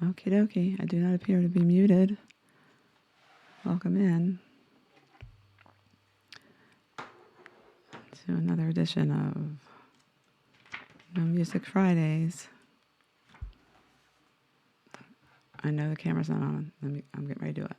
Okie dokie. I do not appear to be muted. Welcome in to another edition of No Music Fridays. I know the camera's not on. I'm getting ready to do it.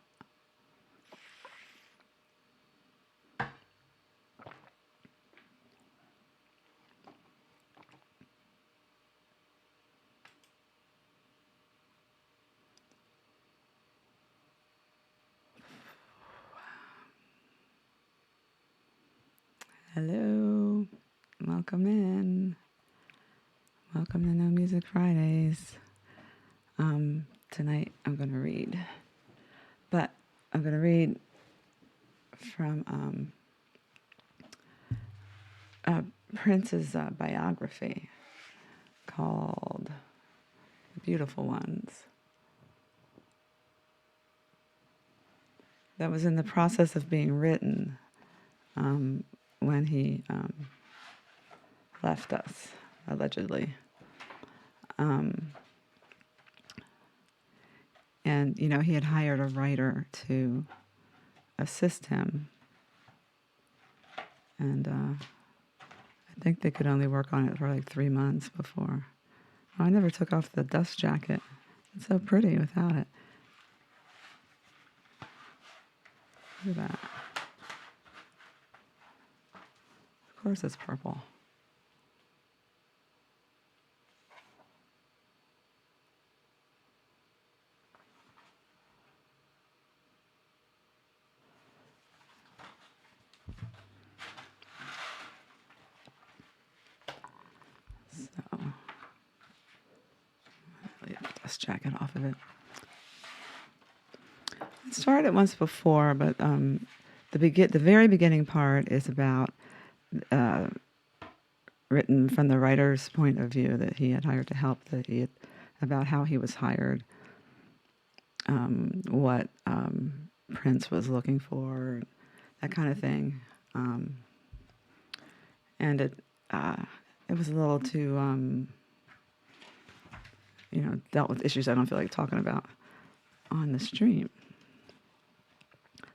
Hello. Welcome in. Welcome to No Music Fridays. Tonight I'm going to read. But I'm going to read from Prince's biography called The Beautiful Ones. That was in the process of being written when he left us, allegedly. And, you know, he had hired a writer to assist him. And I think they could only work on it for like 3 months before. Oh, I never took off the dust jacket. It's so pretty without it. Look at that. Of course it's purple. So, leave the dust jacket off of it. I started it once before, but the very beginning part is about written from the writer's point of view that he had hired to help, about how he was hired, what Prince was looking for, that kind of thing, and it was a little too dealt with issues I don't feel like talking about on the stream.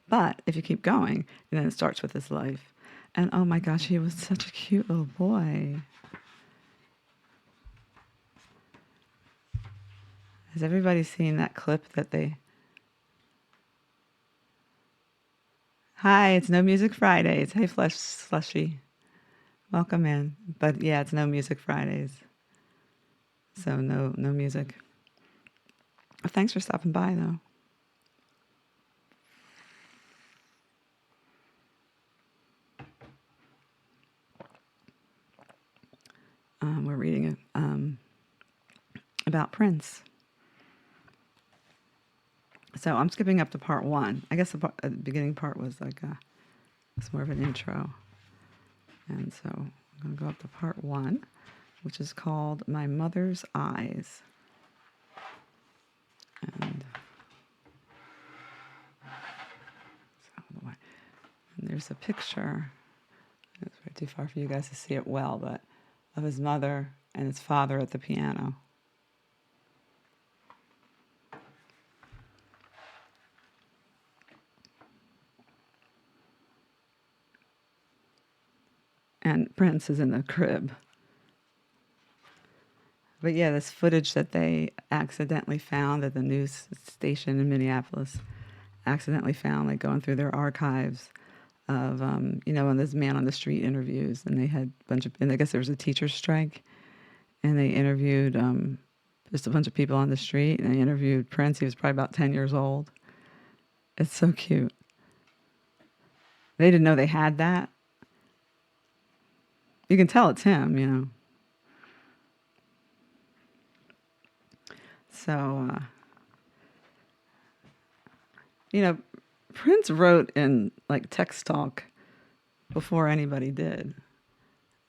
But if you keep going, then it starts with his life. And oh my gosh, he was such a cute little boy. Has everybody seen that clip that they... Hi, it's No Music Fridays. Hey, Slushy. Welcome in. But yeah, it's No Music Fridays. So no music. Oh, thanks for stopping by, though. We're reading about Prince. So I'm skipping up to part 1. I guess the beginning part was like it's more of an intro. And so I'm going to go up to part 1, which is called My Mother's Eyes. And there's a picture. It's way too far for you guys to see it well, but of his mother and his father at the piano. And Prince is in the crib. But yeah, this footage that they accidentally found at the news station in Minneapolis, accidentally found, like going through their archives of, when this man on the street interviews, and they had a bunch of, and I guess there was a teacher's strike, and they interviewed just a bunch of people on the street, and they interviewed Prince. He was probably about 10 years old. It's so cute. They didn't know they had that. You can tell it's him, you know. So, Prince wrote in like text talk before anybody did,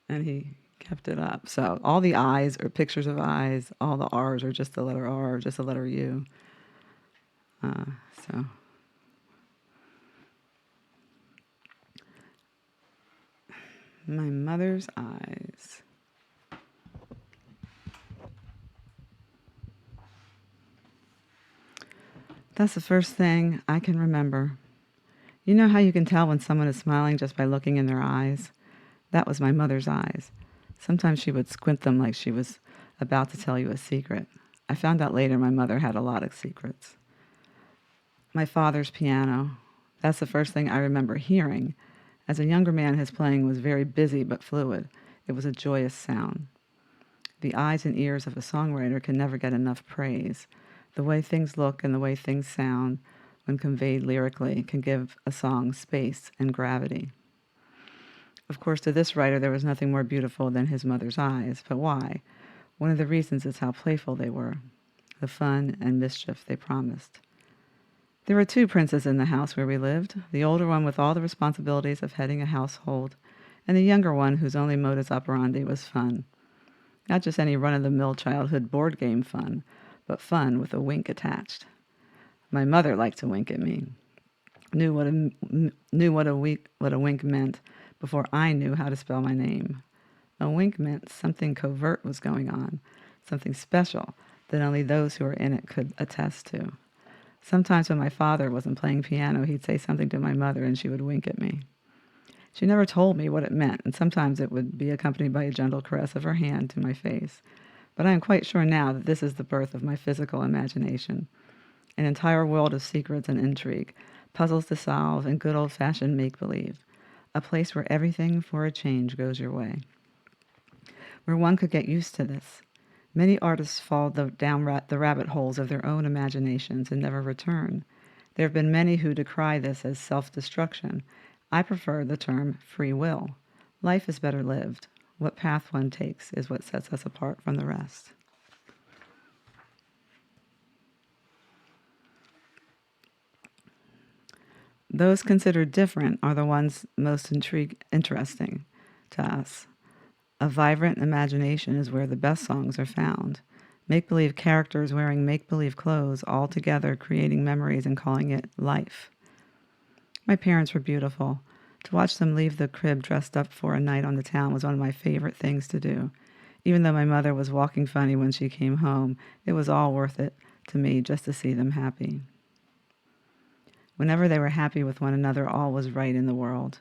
and he kept it up. So all the I's are pictures of eyes, all the R's are just the letter R, or just the letter U. So My Mother's Eyes. That's the first thing I can remember. You know how you can tell when someone is smiling just by looking in their eyes? That was my mother's eyes. Sometimes she would squint them like she was about to tell you a secret. I found out later my mother had a lot of secrets. My father's piano. That's the first thing I remember hearing. As a younger man, his playing was very busy but fluid. It was a joyous sound. The eyes and ears of a songwriter can never get enough praise. The way things look and the way things sound, when conveyed lyrically, can give a song space and gravity. Of course, to this writer, there was nothing more beautiful than his mother's eyes. But why? One of the reasons is how playful they were, the fun and mischief they promised. There were two princes in the house where we lived, the older one with all the responsibilities of heading a household, and the younger one whose only modus operandi was fun. Not just any run-of-the-mill childhood board game fun, but fun with a wink attached. My mother liked to wink at me, knew what a wink meant before I knew how to spell my name. A wink meant something covert was going on, something special that only those who were in it could attest to. Sometimes when my father wasn't playing piano, he'd say something to my mother and she would wink at me. She never told me what it meant, and sometimes it would be accompanied by a gentle caress of her hand to my face. But I am quite sure now that this is the birth of my physical imagination. An entire world of secrets and intrigue, puzzles to solve, and good old-fashioned make-believe. A place where everything for a change goes your way. Where one could get used to this. Many artists fall down the rabbit holes of their own imaginations and never return. There have been many who decry this as self-destruction. I prefer the term free will. Life is better lived. What path one takes is what sets us apart from the rest. Those considered different are the ones most interesting to us. A vibrant imagination is where the best songs are found. Make-believe characters wearing make-believe clothes, all together creating memories and calling it life. My parents were beautiful. To watch them leave the crib dressed up for a night on the town was one of my favorite things to do. Even though my mother was walking funny when she came home, it was all worth it to me just to see them happy. Whenever they were happy with one another, all was right in the world.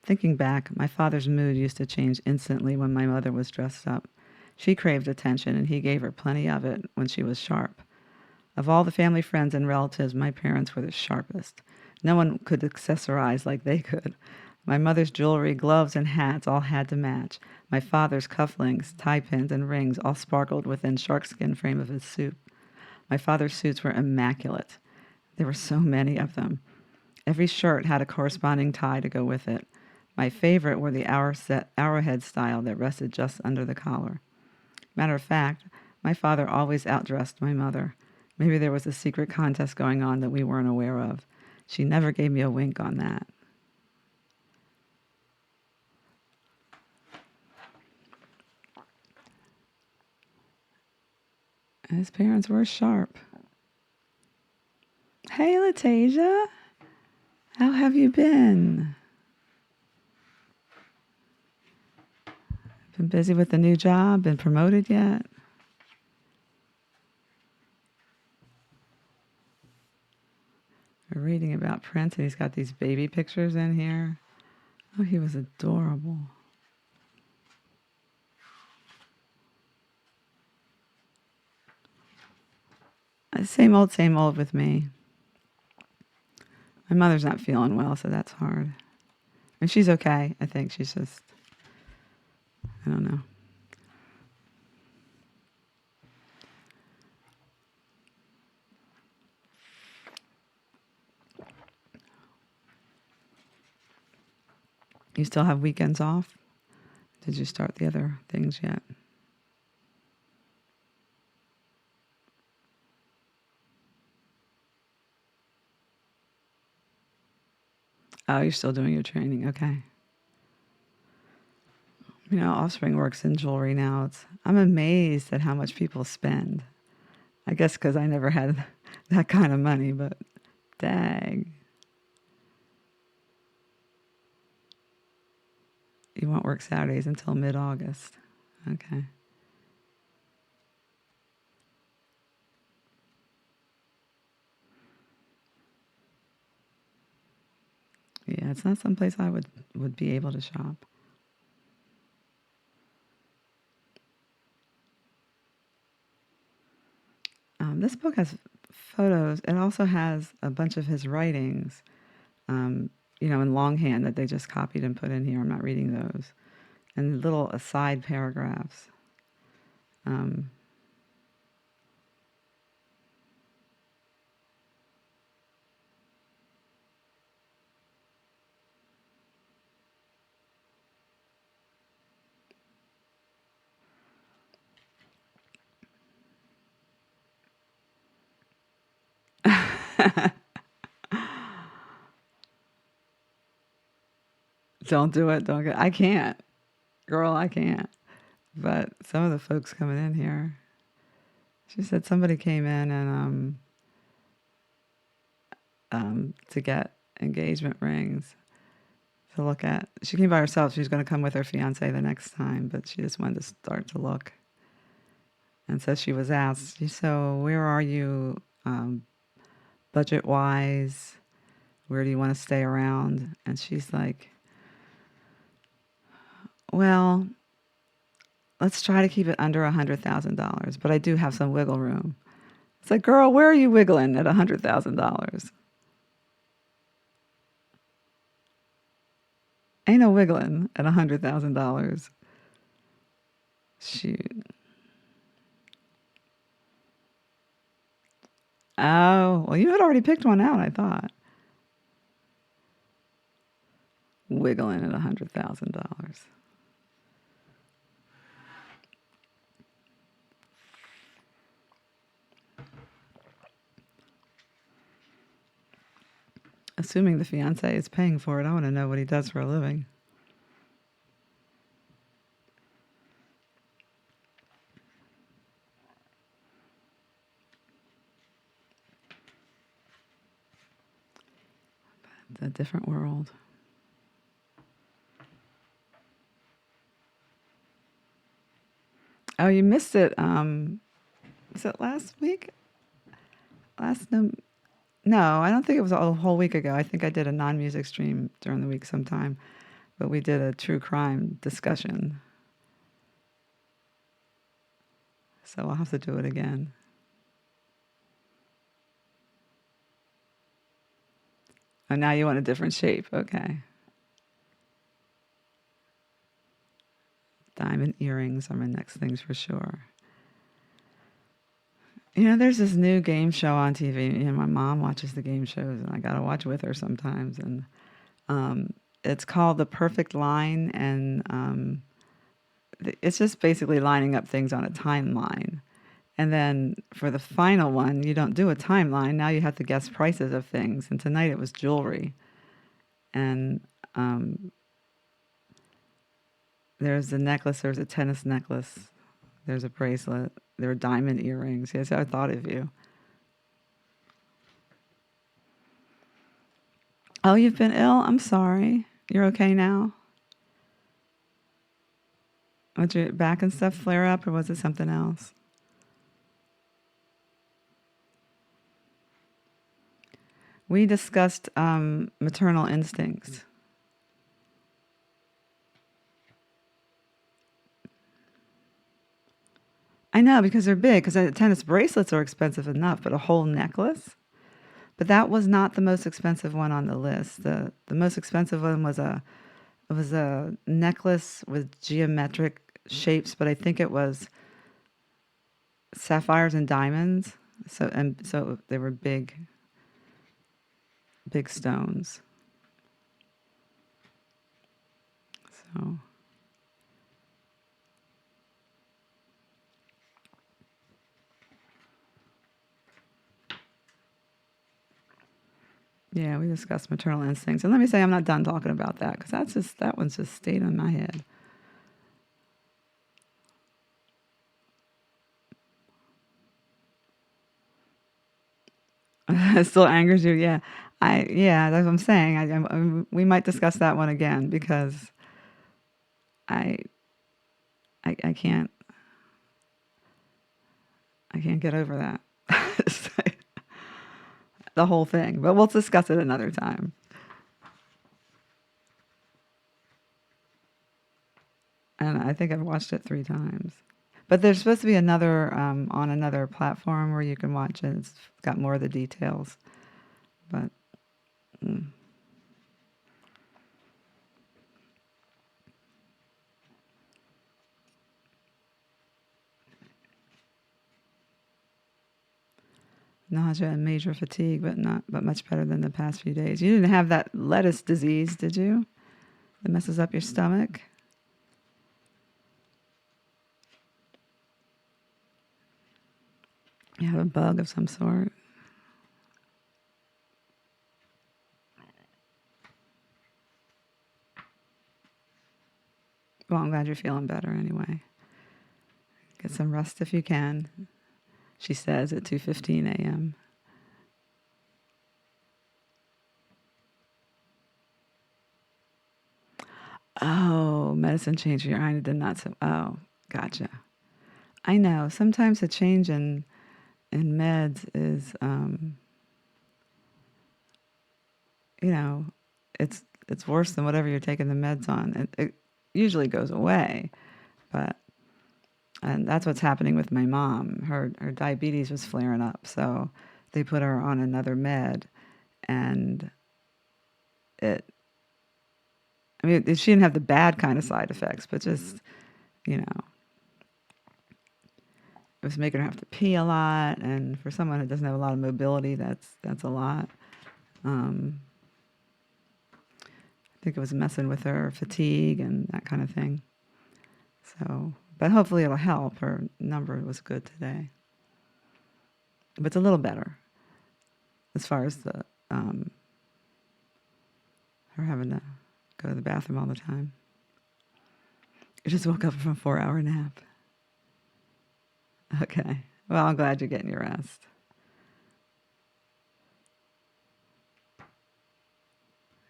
Thinking back, my father's mood used to change instantly when my mother was dressed up. She craved attention, and he gave her plenty of it when she was sharp. Of all the family friends and relatives, my parents were the sharpest. No one could accessorize like they could. My mother's jewelry, gloves, and hats all had to match. My father's cufflinks, tie pins, and rings all sparkled within sharkskin frame of his suit. My father's suits were immaculate. There were so many of them. Every shirt had a corresponding tie to go with it. My favorite were the arrowhead style that rested just under the collar. Matter of fact, my father always outdressed my mother. Maybe there was a secret contest going on that we weren't aware of. She never gave me a wink on that. His parents were sharp. Hey, Latasia. How have you been? Been busy with the new job? Been promoted yet? We're reading about Prince, and he's got these baby pictures in here. Oh, he was adorable. Same old with me. My mother's not feeling well, so that's hard. And she's okay. I think she's just, I don't know. You still have weekends off? Did you start the other things yet? Oh, you're still doing your training. Okay. You know, Offspring works in jewelry now. I'm amazed at how much people spend. I guess because I never had that kind of money, but dang. You won't work Saturdays until mid-August. Okay. it's not someplace I would be able to shop. This book has photos. It also has a bunch of his writings, um, in longhand that they just copied and put in here. I'm not reading those. And little aside paragraphs. Um, don't do it. Don't get. I can't, girl. I can't. But some of the folks coming in here, she said somebody came in and to get engagement rings to look at. She came by herself. She was going to come with her fiance the next time, but she just wanted to start to look. And so she was asked, so where are you budget wise? Where do you want to stay around? And she's like, well, let's try to keep it under $100,000, but I do have some wiggle room. It's like, girl, where are you wiggling at $100,000? Ain't no wiggling at $100,000. Shoot. Oh, well, you had already picked one out, I thought. Wiggling at $100,000. Assuming the fiance is paying for it, I want to know what he does for a living. It's a different world. Oh, you missed it. Was it last week? No, I don't think it was a whole week ago. I think I did a non-music stream during the week sometime, but we did a true crime discussion. So I'll have to do it again. Oh, now you want a different shape. Okay. Diamond earrings are my next things for sure. There's this new game show on TV. My mom watches the game shows, and I got to watch with her sometimes. And it's called The Perfect Line, and it's just basically lining up things on a timeline. And then for the final one, you don't do a timeline. Now you have to guess prices of things. And tonight it was jewelry. And there's a necklace, there's a tennis necklace, there's a bracelet, there are diamond earrings. Yes, I thought of you. Oh, you've been ill? I'm sorry. You're okay now? Did your back and stuff flare up, or was it something else? We discussed maternal instincts. I know, because they're big, because tennis bracelets are expensive enough, but a whole necklace? But that was not the most expensive one on the list. The most expensive one was a necklace with geometric shapes, but I think it was sapphires and diamonds. So they were big stones. So yeah, we discussed maternal instincts, and let me say I'm not done talking about that because that one's just stayed in my head. It still angers you, yeah. That's what I'm saying. We might discuss that one again because I I can't get over that. The whole thing, but we'll discuss it another time. and I think I've watched it 3 times. But there's supposed to be another on another platform where you can watch it. It's got more of the details. But mm. Nausea and major fatigue, but much better than the past few days. You didn't have that lettuce disease, did you? That messes up your stomach. You have a bug of some sort. Well, I'm glad you're feeling better anyway. Get some rest if you can, she says at 2:15 a.m. Oh, medicine changed your eye. I did not. Oh, gotcha. I know. Sometimes a change in meds is, you know, it's worse than whatever you're taking the meds on. It usually goes away, but and that's what's happening with my mom. Her diabetes was flaring up, so they put her on another med, and it. I mean, she didn't have the bad kind of side effects, but just you know, it was making her have to pee a lot, and for someone who doesn't have a lot of mobility, that's a lot. Um, I think it was messing with her fatigue and that kind of thing. So, but hopefully it'll help. Her number was good today, but it's a little better as far as the her having to go to the bathroom all the time. I just woke up from a 4-hour nap. Okay. Well, I'm glad you're getting your rest.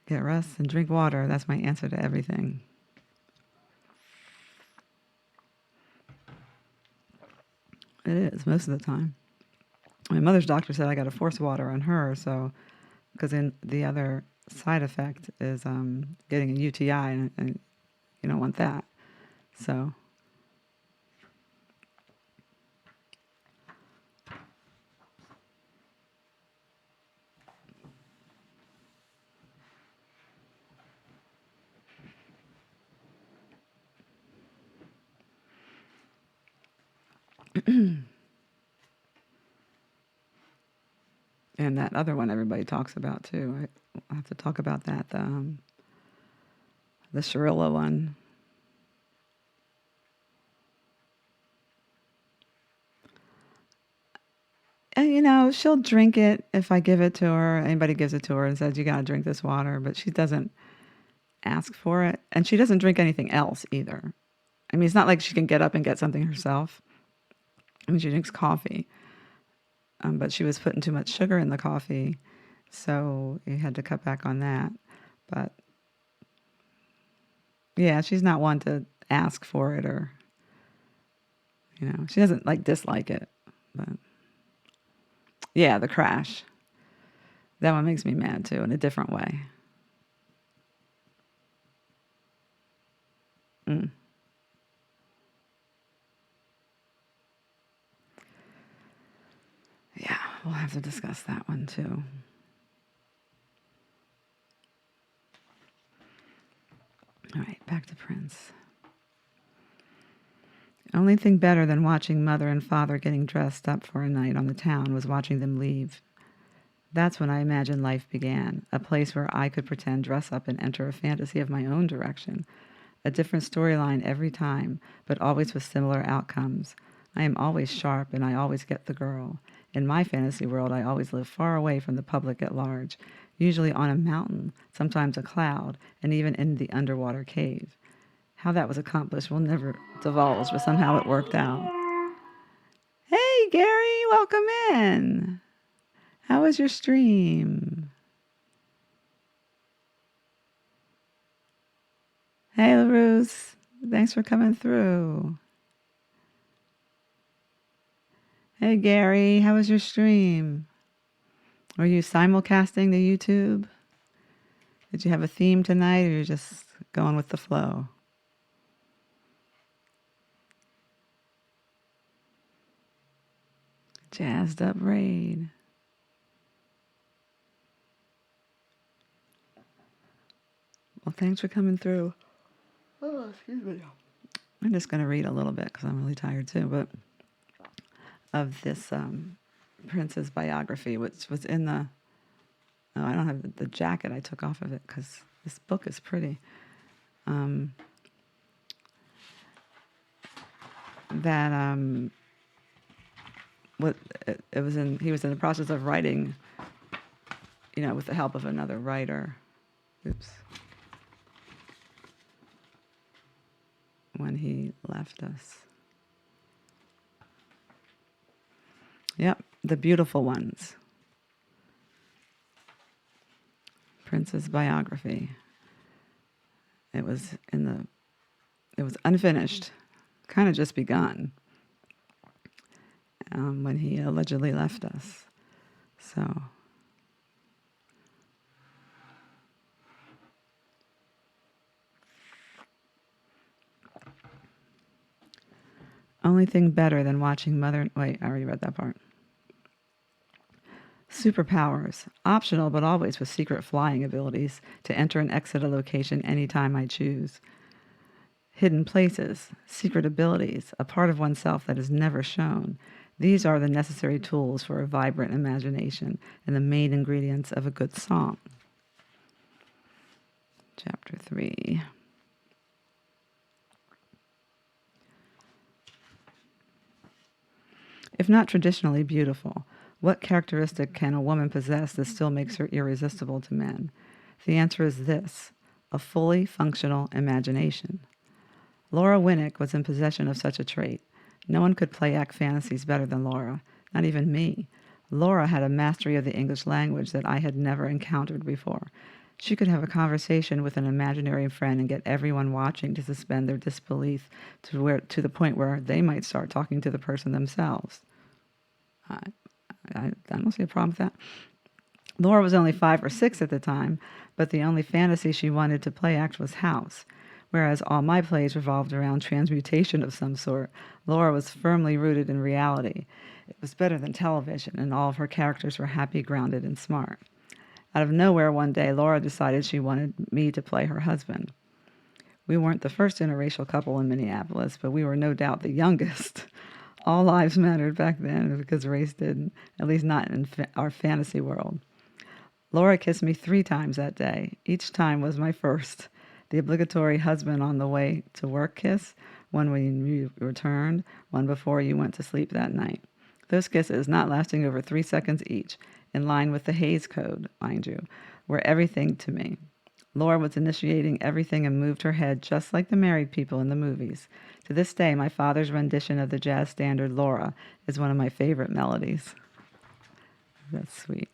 Get rest and drink water. That's my answer to everything. It is most of the time. My mother's doctor said I got to force water on her, so because then the other side effect is getting a UTI, and you don't want that. So, and that other one everybody talks about too. I have to talk about that. The Shirilla one. And, she'll drink it if I give it to her. Anybody gives it to her and says, "You got to drink this water," but she doesn't ask for it, and she doesn't drink anything else either. I mean, it's not like she can get up and get something herself. I mean, she drinks coffee, but she was putting too much sugar in the coffee, so you had to cut back on that. But yeah, she's not one to ask for it, or she doesn't like dislike it. But yeah, the crash, that one makes me mad too in a different way. Mm. Yeah, we'll have to discuss that one too. All right, back to Prince. Only thing better than watching mother and father getting dressed up for a night on the town was watching them leave. That's when I imagined life began, a place where I could pretend, dress up, and enter a fantasy of my own direction. A different storyline every time, but always with similar outcomes. I am always sharp, and I always get the girl. In my fantasy world, I always live far away from the public at large, usually on a mountain, sometimes a cloud, and even in the underwater cave. How that was accomplished we'll never divulge, but somehow it worked out. Hey, Gary, welcome in. How was your stream? Hey, LaRusse. Thanks for coming through. Hey, Gary, how was your stream? Were you simulcasting to YouTube? Did you have a theme tonight, or you're just going with the flow? Jazzed up raid. Well, thanks for coming through. Oh, excuse me. I'm just going to read a little bit because I'm really tired too, but of this Prince's biography, which was in the, oh, I don't have the jacket. I took off of it because this book is pretty. What it was in, he was in the process of writing, with the help of another writer. Oops. When he left us. Yep, The Beautiful Ones. Prince's biography. It was unfinished, kind of just begun, when he allegedly left us. So, only thing better than watching wait, I already read that part. Superpowers, optional but always with secret flying abilities to enter and exit a location anytime I choose. Hidden places, secret abilities, a part of oneself that is never shown. These are the necessary tools for a vibrant imagination and the main ingredients of a good song. Chapter 3. If not traditionally beautiful, what characteristic can a woman possess that still makes her irresistible to men? The answer is this: a fully functional imagination. Laura Winnick was in possession of such a trait. No one could play act fantasies better than Laura, not even me. Laura had a mastery of the English language that I had never encountered before. She could have a conversation with an imaginary friend and get everyone watching to suspend their disbelief to the point where they might start talking to the person themselves. I don't see a problem with that. Laura was only 5 or 6 at the time, but the only fantasy she wanted to play act was house. Whereas all my plays revolved around transmutation of some sort, Laura was firmly rooted in reality. It was better than television, and all of her characters were happy, grounded, and smart. Out of nowhere one day, Laura decided she wanted me to play her husband. We weren't the first interracial couple in Minneapolis, but we were no doubt the youngest. All lives mattered back then because race didn't, at least not in our fantasy world. Laura kissed me 3 times that day. Each time was my first. The obligatory husband on the way to work kiss, one when you returned, one before you went to sleep that night. Those kisses, not lasting over 3 seconds each, in line with the Hays Code, mind you, were everything to me. Laura was initiating everything and moved her head just like the married people in the movies. To this day, my father's rendition of the jazz standard Laura is one of my favorite melodies. That's sweet.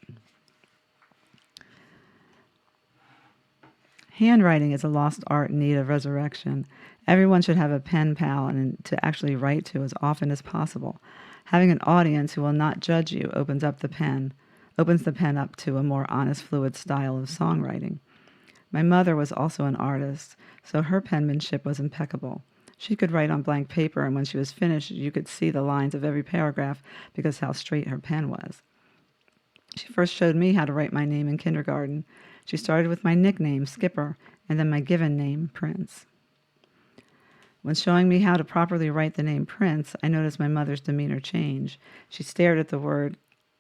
Handwriting is a lost art in need of resurrection. Everyone should have a pen pal and to actually write to as often as possible. Having an audience who will not judge you opens the pen up to a more honest, fluid style of songwriting. My mother was also an artist, so her penmanship was impeccable. She could write on blank paper, and when she was finished, you could see the lines of every paragraph because how straight her pen was. She first showed me how to write my name in kindergarten. She started with my nickname, Skipper, and then my given name, Prince. When showing me how to properly write the name Prince, I noticed my mother's demeanor change. She stared at the word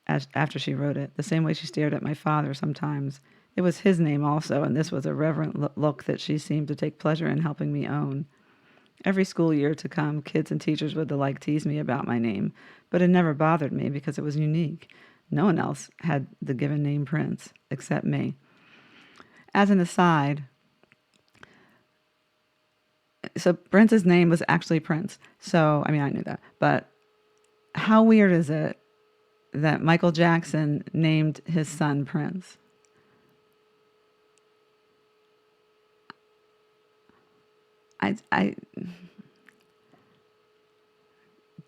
after she wrote it, the same way she stared at my father sometimes. It was his name also, and this was a reverent look that she seemed to take pleasure in helping me own. Every school year to come, kids and teachers would tease me about my name, but it never bothered me because it was unique. No one else had the given name Prince, except me. As an aside, so Prince's name was actually Prince. So, I knew that. But how weird is it that Michael Jackson named his son Prince?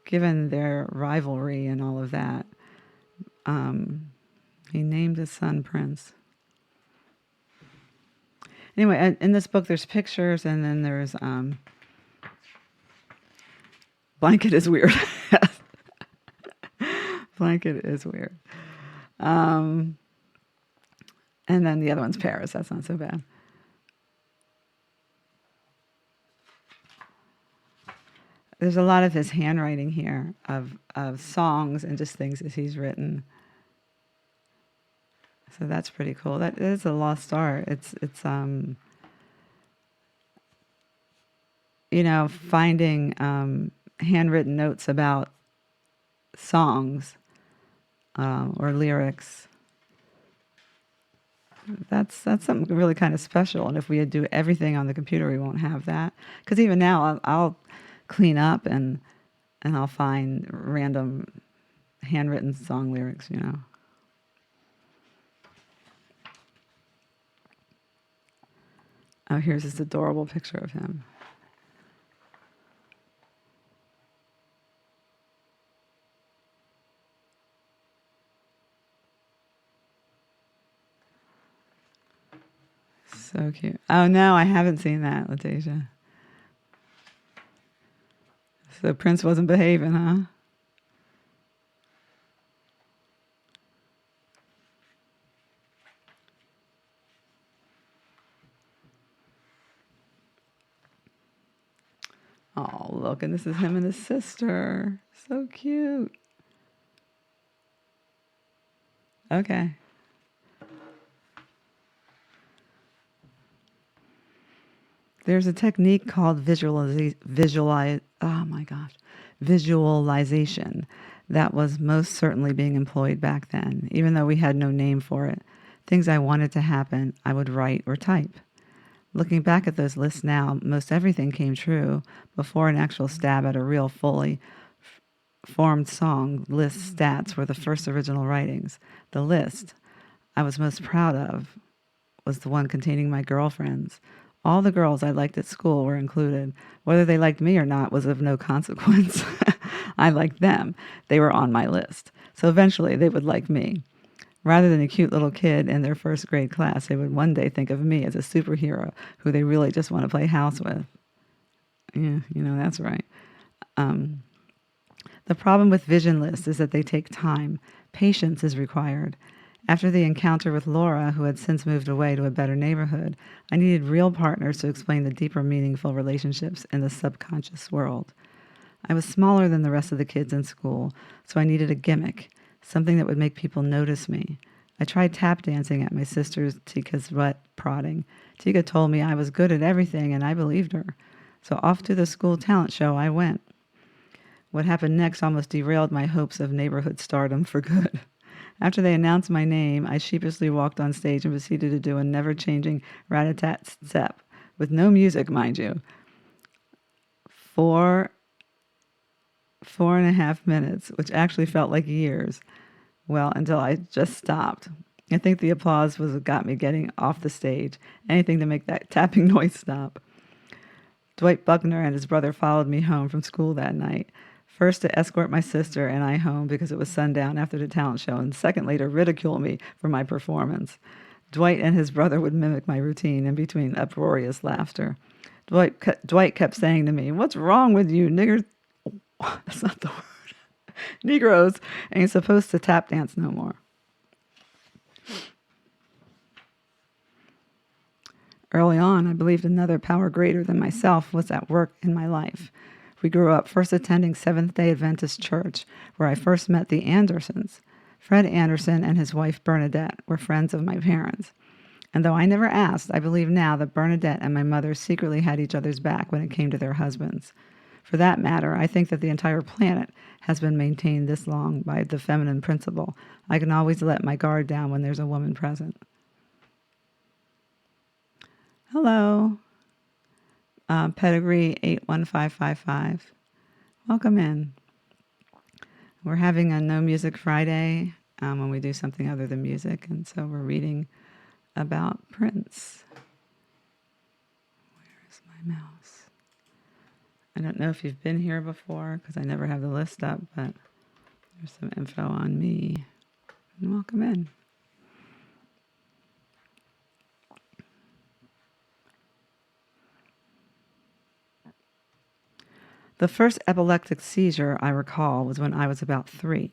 Given their rivalry and all of that, he named his son Prince. Anyway, in this book, there's pictures, and then there's blanket is weird, Blanket is weird. Um, and then the other one's Paris. That's not so bad. There's a lot of his handwriting here of songs and just things that he's written. So that's pretty cool. That is a lost art. It's finding handwritten notes about songs or lyrics. That's something really kind of special. And if we do everything on the computer, we won't have that. Because even now, I'll clean up and I'll find random handwritten song lyrics. Oh, here's this adorable picture of him. So cute. Oh, no, I haven't seen that, Letitia. So Prince wasn't behaving, huh? Oh, look, and this is him and his sister. So cute. Okay. There's a technique called visualization that was most certainly being employed back then, even though we had no name for it. Things I wanted to happen, I would write or type. Looking back at those lists now, most everything came true before an actual stab at a real fully formed song. List stats were the first original writings. The list I was most proud of was the one containing my girlfriends. All the girls I liked at school were included. Whether they liked me or not was of no consequence. I liked them. They were on my list. So eventually they would like me. Rather than a cute little kid in their first grade class, they would one day think of me as a superhero who they really just want to play house with. Yeah, that's right. Um, the problem with vision lists is that they take time. Patience is required. After the encounter with Laura, who had since moved away to a better neighborhood, I needed real partners to explain the deeper, meaningful relationships in the subconscious world. I was smaller than the rest of the kids in school, so I needed a gimmick, something that would make people notice me. I tried tap dancing at my sister Tika's prodding. Tika told me I was good at everything, and I believed her. So off to the school talent show I went. What happened next almost derailed my hopes of neighborhood stardom for good. After they announced my name, I sheepishly walked on stage and proceeded to do a never-changing rat-a-tat step, with no music, mind you. 4.5 minutes, which actually felt like years. Well, until I just stopped. I think the applause was what got me getting off the stage. Anything to make that tapping noise stop. Dwight Buckner and his brother followed me home from school that night. First to escort my sister and I home because it was sundown after the talent show, and secondly to ridicule me for my performance. Dwight and his brother would mimic my routine in between uproarious laughter. Dwight kept saying to me, "What's wrong with you, niggers?" Oh, that's not the word. Negroes ain't supposed to tap dance no more. Early on, I believed another power greater than myself was at work in my life. We grew up first attending Seventh-day Adventist Church, where I first met the Andersons. Fred Anderson and his wife Bernadette were friends of my parents. And though I never asked, I believe now that Bernadette and my mother secretly had each other's back when it came to their husbands. For that matter, I think that the entire planet has been maintained this long by the feminine principle. I can always let my guard down when there's a woman present. Hello. Pedigree 81555. Welcome in. We're having a No Music Friday when we do something other than music, and so we're reading about Prince. Where is my mouse? I don't know if you've been here before because I never have the list up, but there's some info on me. And welcome in. The first epileptic seizure I recall was when I was about 3.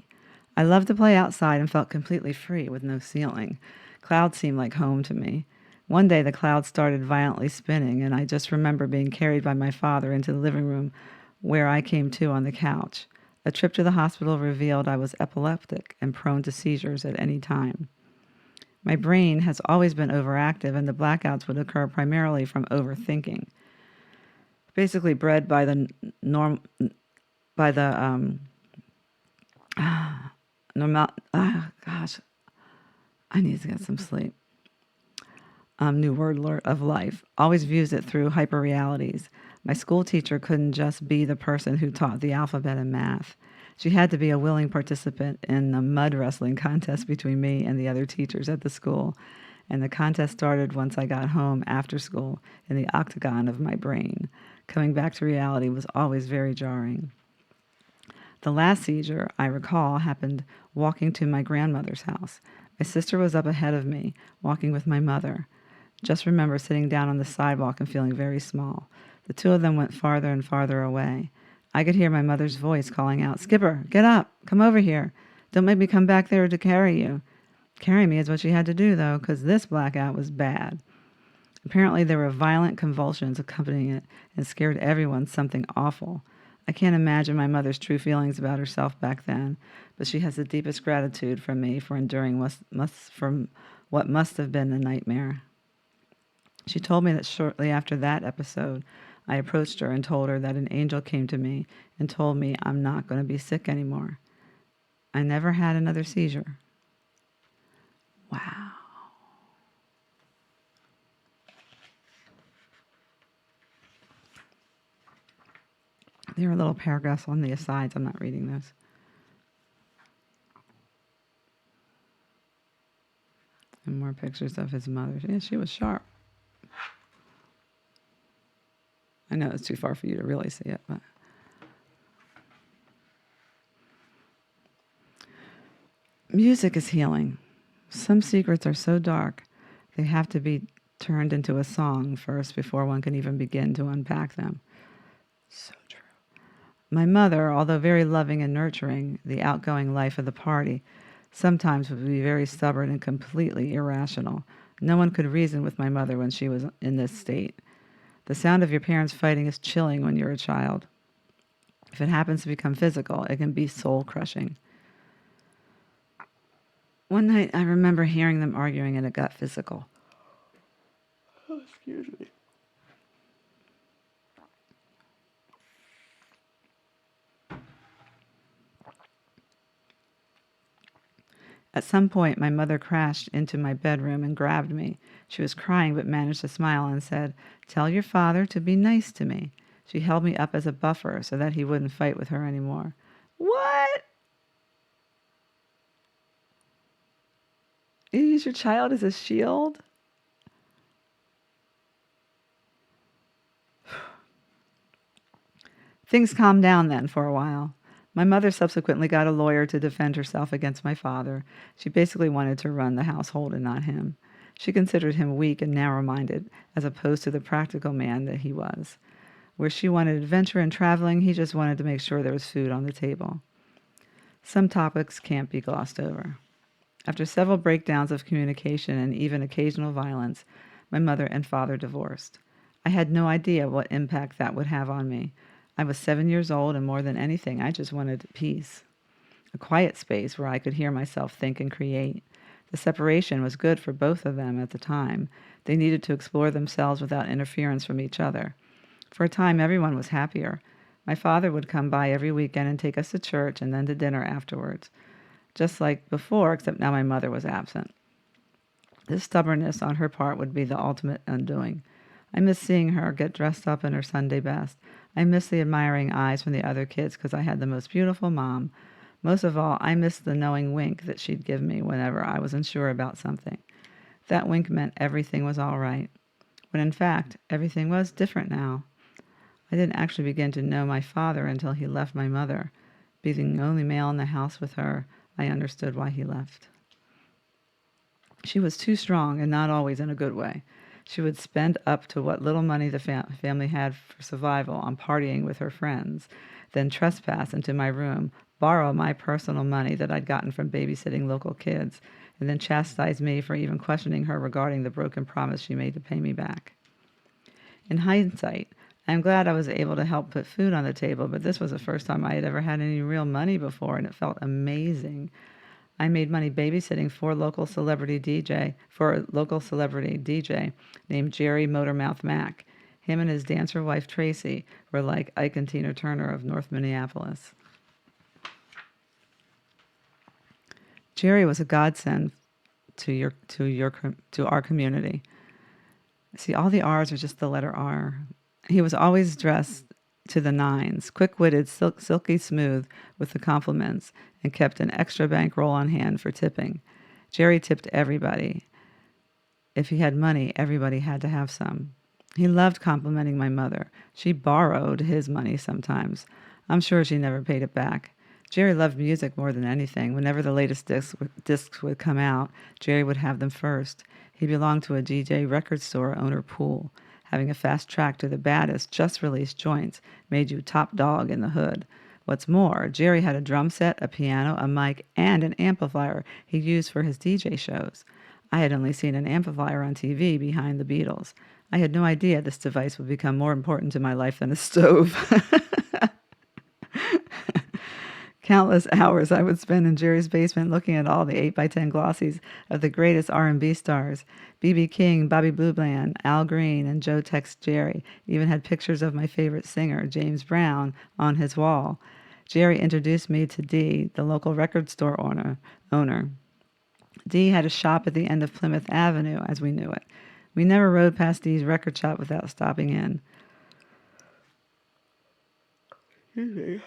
I loved to play outside and felt completely free with no ceiling. Clouds seemed like home to me. One day the clouds started violently spinning, and I just remember being carried by my father into the living room where I came to on the couch. A trip to the hospital revealed I was epileptic and prone to seizures at any time. My brain has always been overactive, and the blackouts would occur primarily from overthinking. Basically, bred by the norm by the normal. Gosh, I need to get some sleep. New word of life. Always views it through hyperrealities. My school teacher couldn't just be the person who taught the alphabet and math. She had to be a willing participant in the mud wrestling contest between me and the other teachers at the school. And the contest started once I got home after school in the octagon of my brain. Coming back to reality was always very jarring. The last seizure, I recall, happened walking to my grandmother's house. My sister was up ahead of me, walking with my mother. Just remember sitting down on the sidewalk and feeling very small. The two of them went farther and farther away. I could hear my mother's voice calling out, "Skipper, get up, come over here. Don't make me come back there to carry you." Carry me is what she had to do, though, because this blackout was bad. Apparently, there were violent convulsions accompanying it and scared everyone something awful. I can't imagine my mother's true feelings about herself back then, but she has the deepest gratitude from me for enduring from what must have been a nightmare. She told me that shortly after that episode, I approached her and told her that an angel came to me and told me I'm not going to be sick anymore. I never had another seizure. Wow. There are little paragraphs on the asides. I'm not reading those. And more pictures of his mother. Yeah, she was sharp. I know it's too far for you to really see it, but music is healing. Some secrets are so dark, they have to be turned into a song first before one can even begin to unpack them. So true. My mother, although very loving and nurturing, the outgoing life of the party, sometimes would be very stubborn and completely irrational. No one could reason with my mother when she was in this state. The sound of your parents fighting is chilling when you're a child. If it happens to become physical, it can be soul-crushing. One night, I remember hearing them arguing and it got physical. Oh, excuse me. At some point, my mother crashed into my bedroom and grabbed me. She was crying but managed to smile and said, "Tell your father to be nice to me." She held me up as a buffer so that he wouldn't fight with her anymore. What? You use your child as a shield? Things calmed down then for a while. My mother subsequently got a lawyer to defend herself against my father. She basically wanted to run the household and not him. She considered him weak and narrow-minded, as opposed to the practical man that he was. Where she wanted adventure and traveling, he just wanted to make sure there was food on the table. Some topics can't be glossed over. After several breakdowns of communication and even occasional violence, my mother and father divorced. I had no idea what impact that would have on me. I was 7 years old, and more than anything, I just wanted peace. A quiet space where I could hear myself think and create. The separation was good for both of them at the time. They needed to explore themselves without interference from each other. For a time, everyone was happier. My father would come by every weekend and take us to church and then to dinner afterwards. Just like before, except now my mother was absent. This stubbornness on her part would be the ultimate undoing. I miss seeing her get dressed up in her Sunday best. I miss the admiring eyes from the other kids because I had the most beautiful mom. Most of all, I miss the knowing wink that she'd give me whenever I was unsure about something. That wink meant everything was all right, when in fact, everything was different now. I didn't actually begin to know my father until he left my mother. Being the only male in the house with her, I understood why he left. She was too strong, and not always in a good way. She would spend up to what little money the family had for survival on partying with her friends, then trespass into my room, borrow my personal money that I'd gotten from babysitting local kids, and then chastise me for even questioning her regarding the broken promise she made to pay me back. In hindsight, I'm glad I was able to help put food on the table, but this was the first time I had ever had any real money before, and it felt amazing. I made money babysitting for a local celebrity DJ named Jerry Motormouth Mack. Him and his dancer wife Tracy were like Ike and Tina Turner of North Minneapolis. Jerry was a godsend to our community. See, all the R's are just the letter R. He was always dressed to the nines, quick-witted, silky smooth with the compliments, and kept an extra bankroll on hand for tipping. Jerry tipped everybody. If he had money, everybody had to have some. He loved complimenting my mother. She borrowed his money sometimes. I'm sure she never paid it back. Jerry loved music more than anything. Whenever the latest discs would come out, Jerry would have them first. He belonged to a DJ record store owner pool. Having a fast track to the baddest, just-released joints made you top dog in the hood. What's more, Jerry had a drum set, a piano, a mic, and an amplifier he used for his DJ shows. I had only seen an amplifier on TV behind the Beatles. I had no idea this device would become more important to my life than a stove. Countless hours I would spend in Jerry's basement looking at all the 8x10 glossies of the greatest R&B stars. B.B. King, Bobby Blue Bland, Al Green, and Joe Tex Jerry even had pictures of my favorite singer, James Brown, on his wall. Jerry introduced me to Dee, the local record store owner. Dee had a shop at the end of Plymouth Avenue, as we knew it. We never rode past Dee's record shop without stopping in. Excuse me.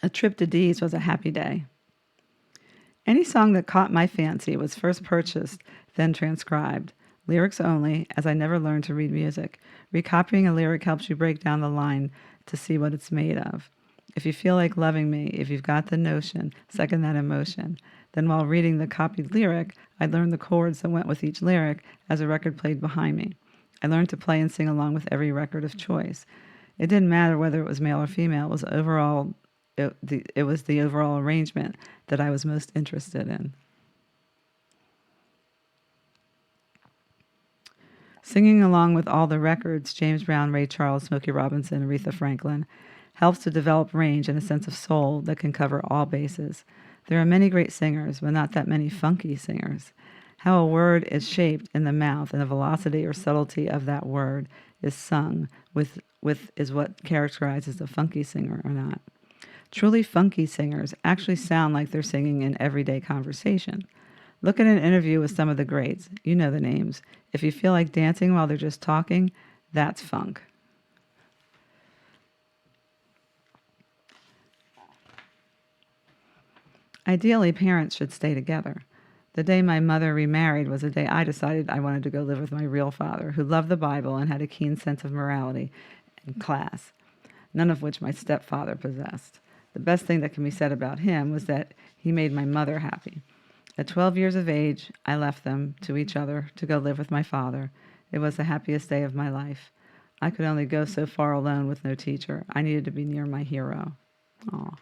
A trip to Dee's was a happy day. Any song that caught my fancy was first purchased, then transcribed. Lyrics only, as I never learned to read music. Recopying a lyric helps you break down the line to see what it's made of. If you feel like loving me, if you've got the notion, second that emotion. Then while reading the copied lyric, I learned the chords that went with each lyric as a record played behind me. I learned to play and sing along with every record of choice. It didn't matter whether it was male or female. It was the overall arrangement that I was most interested in. Singing along with all the records, James Brown, Ray Charles, Smokey Robinson, Aretha Franklin, helps to develop range and a sense of soul that can cover all bases. There are many great singers, but not that many funky singers. How a word is shaped in the mouth and the velocity or subtlety of that word is sung with is what characterizes a funky singer or not. Truly funky singers actually sound like they're singing in everyday conversation. Look at an interview with some of the greats. You know the names. If you feel like dancing while they're just talking, that's funk. Ideally, parents should stay together. The day my mother remarried was the day I decided I wanted to go live with my real father, who loved the Bible and had a keen sense of morality and class, none of which my stepfather possessed. The best thing that can be said about him was that he made my mother happy. At 12 years of age, I left them to each other to go live with my father. It was the happiest day of my life. I could only go so far alone with no teacher. I needed to be near my hero. Aw.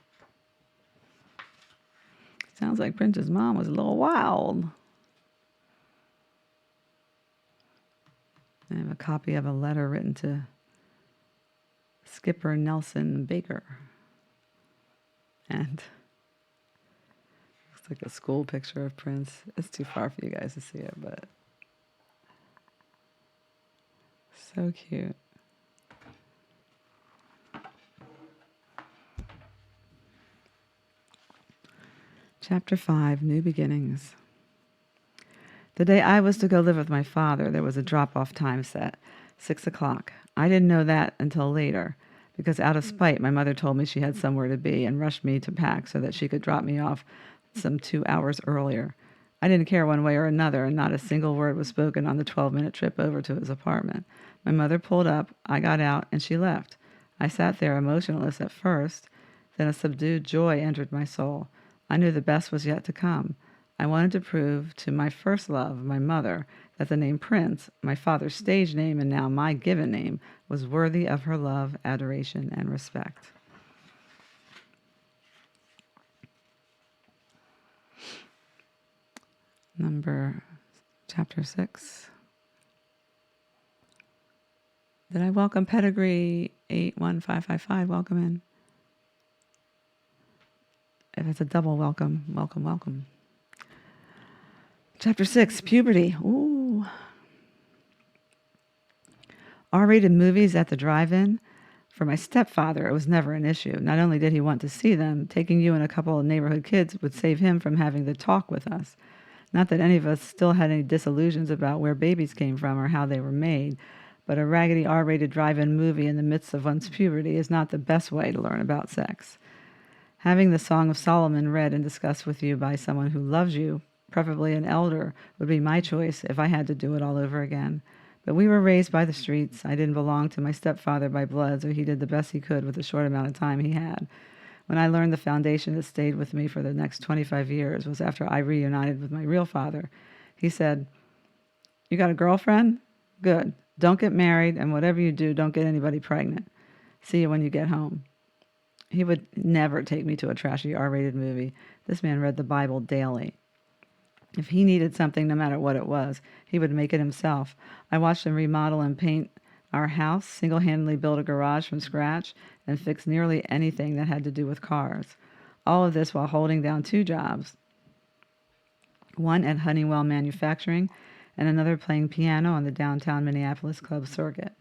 Sounds like Prince's mom was a little wild. I have a copy of a letter written to Skipper Nelson Baker. And looks like a school picture of Prince. It's too far for you guys to see it, but so cute. Chapter 5, New Beginnings. The day I was to go live with my father, there was a drop-off time set, 6 o'clock. I didn't know that until later, because out of spite, my mother told me she had somewhere to be and rushed me to pack so that she could drop me off some 2 hours earlier. I didn't care one way or another, and not a single word was spoken on the 12-minute trip over to his apartment. My mother pulled up, I got out, and she left. I sat there emotionless at first, then a subdued joy entered my soul. I knew the best was yet to come. I wanted to prove to my first love, my mother, that the name Prince, my father's stage name and now my given name, was worthy of her love, adoration, and respect. Chapter 6. Did I welcome Pedigree 81555? Welcome in. If it's a double welcome, welcome, welcome. Chapter 6, Puberty. Ooh. R-rated movies at the drive-in. For my stepfather, it was never an issue. Not only did he want to see them, taking you and a couple of neighborhood kids would save him from having to talk with us. Not that any of us still had any disillusions about where babies came from or how they were made, but a raggedy R-rated drive-in movie in the midst of one's puberty is not the best way to learn about sex. Having the Song of Solomon read and discussed with you by someone who loves you, preferably an elder, would be my choice if I had to do it all over again. But we were raised by the streets. I didn't belong to my stepfather by blood, so he did the best he could with the short amount of time he had. When I learned the foundation that stayed with me for the next 25 years was after I reunited with my real father. He said, "You got a girlfriend? Good. Don't get married, and whatever you do, don't get anybody pregnant. See you when you get home." He would never take me to a trashy R-rated movie. This man read the Bible daily. If he needed something, no matter what it was, he would make it himself. I watched him remodel and paint our house, single-handedly build a garage from scratch, and fix nearly anything that had to do with cars. All of this while holding down 2 jobs, one at Honeywell Manufacturing and another playing piano on the downtown Minneapolis club circuit.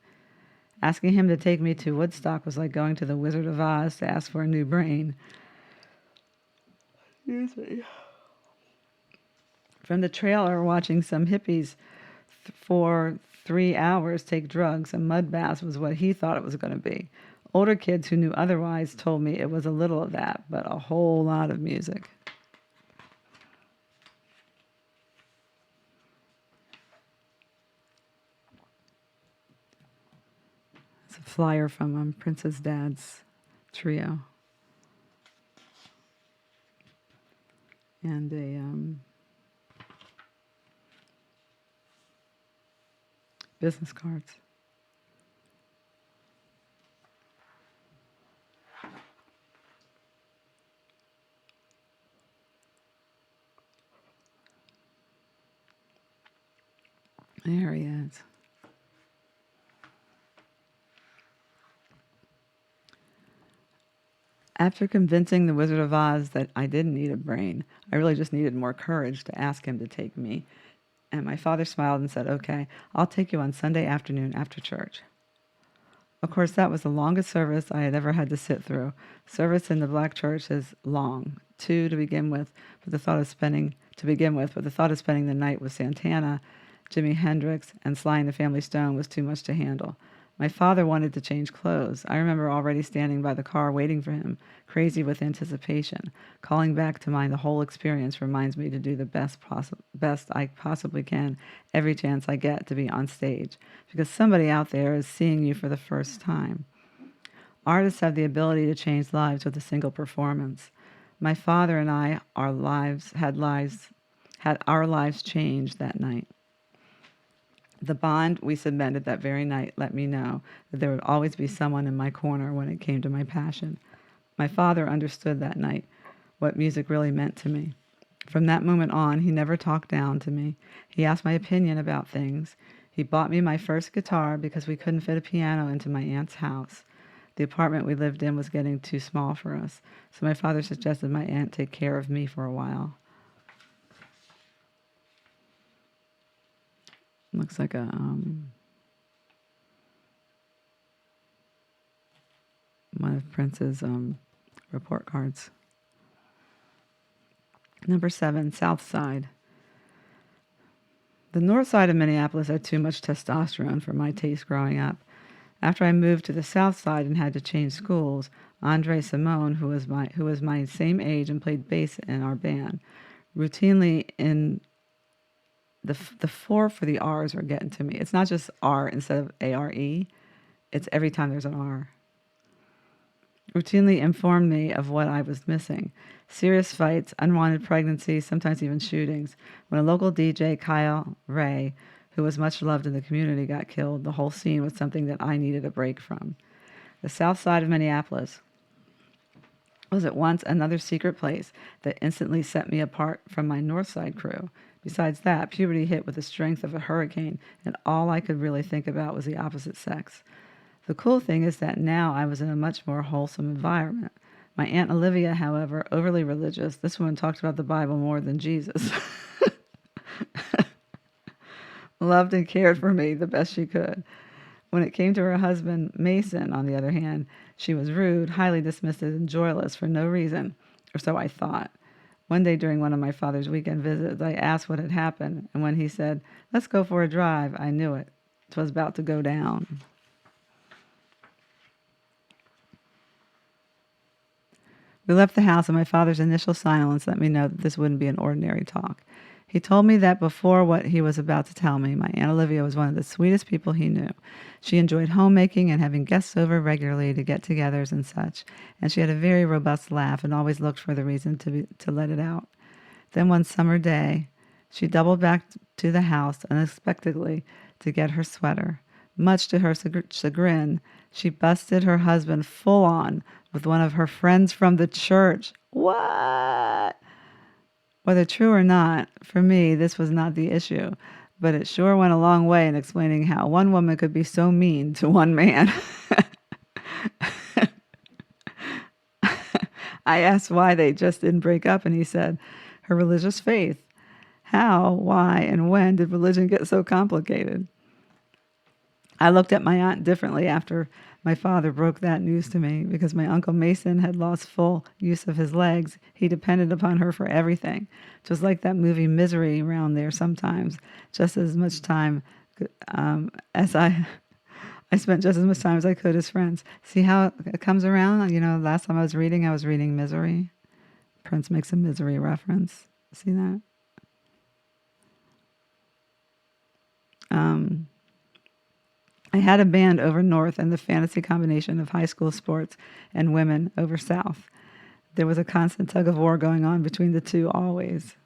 Asking him to take me to Woodstock was like going to the Wizard of Oz to ask for a new brain. Excuse me. From the trailer, watching some hippies for 3 hours take drugs and mud baths was what he thought it was going to be. Older kids who knew otherwise told me it was a little of that, but a whole lot of music. It's a flyer from Prince's dad's trio. And a business cards. There he is. After convincing the Wizard of Oz that I didn't need a brain, I really just needed more courage to ask him to take me. And my father smiled and said, "Okay, I'll take you on Sunday afternoon after church." Of course, that was the longest service I had ever had to sit through. Service in the black church is long, 2 to begin with, but the thought of spending the night with Santana, Jimi Hendrix, and Sly and the Family Stone was too much to handle. My father wanted to change clothes. I remember already standing by the car waiting for him, crazy with anticipation. Calling back to mind the whole experience reminds me to do the best I possibly can every chance I get to be on stage, because somebody out there is seeing you for the first time. Artists have the ability to change lives with a single performance. My father and I, had our lives changed that night. The bond we cemented that very night let me know that there would always be someone in my corner when it came to my passion. My father understood that night what music really meant to me. From that moment on, he never talked down to me. He asked my opinion about things. He bought me my first guitar because we couldn't fit a piano into my aunt's house. The apartment we lived in was getting too small for us, so my father suggested my aunt take care of me for a while. Looks like a one of Prince's report cards. Number 7, South Side. The north side of Minneapolis had too much testosterone for my taste growing up. After I moved to the south side and had to change schools, Andre Simone, who was my same age and played bass in our band, routinely in the 4 for the R's are getting to me. It's not just R instead of ARE. It's every time there's an R. routinely informed me of what I was missing. Serious fights, unwanted pregnancies, sometimes even shootings. When a local DJ, Kyle Ray, who was much loved in the community, got killed, the whole scene was something that I needed a break from. The south side of Minneapolis was at once another secret place that instantly set me apart from my north side crew. Besides that, puberty hit with the strength of a hurricane, and all I could really think about was the opposite sex. The cool thing is that now I was in a much more wholesome environment. My Aunt Olivia, however, overly religious, this woman talked about the Bible more than Jesus, loved and cared for me the best she could. When it came to her husband, Mason, on the other hand, she was rude, highly dismissive, and joyless for no reason, or so I thought. One day during one of my father's weekend visits, I asked what had happened, and when he said, "Let's go for a drive," I knew it. 'Twas about to go down. We left the house, and my father's initial silence let me know that this wouldn't be an ordinary talk. He told me that before what he was about to tell me, my Aunt Olivia was one of the sweetest people he knew. She enjoyed homemaking and having guests over regularly to get-togethers and such, and she had a very robust laugh and always looked for the reason to let it out. Then one summer day, she doubled back to the house unexpectedly to get her sweater. Much to her chagrin, she busted her husband full on with one of her friends from the church. What? Whether true or not, for me, this was not the issue, but it sure went a long way in explaining how one woman could be so mean to one man. I asked why they just didn't break up, and he said, her religious faith. How, why, and when did religion get so complicated? I looked at my aunt differently after my father broke that news to me because my Uncle Mason had lost full use of his legs. He depended upon her for everything. Just like that movie Misery around there sometimes. Just as much time as I spent just as much time as I could as friends. See how it comes around? You know, last time I was reading Misery. Prince makes a Misery reference. See that? I had a band over north and the fantasy combination of high school sports and women over south. There was a constant tug of war going on between the two always.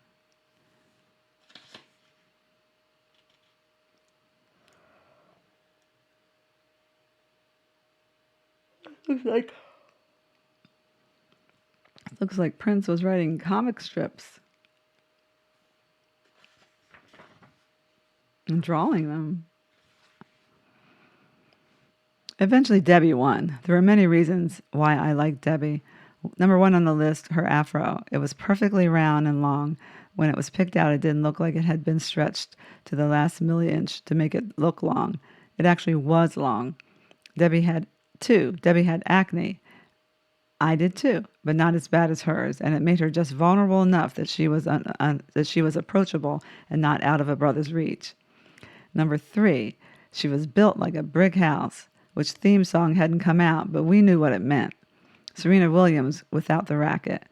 Looks like Prince was writing comic strips and drawing them. Eventually, Debbie won. There were many reasons why I liked Debbie. Number one on the list, her afro. It was perfectly round and long. When it was picked out, it didn't look like it had been stretched to the last milli-inch to make it look long. It actually was long. Debbie had acne. I did too, but not as bad as hers, and it made her just vulnerable enough that she was approachable and not out of a brother's reach. Number three, she was built like a brick house, which theme song hadn't come out, but we knew what it meant. Serena Williams without the racket.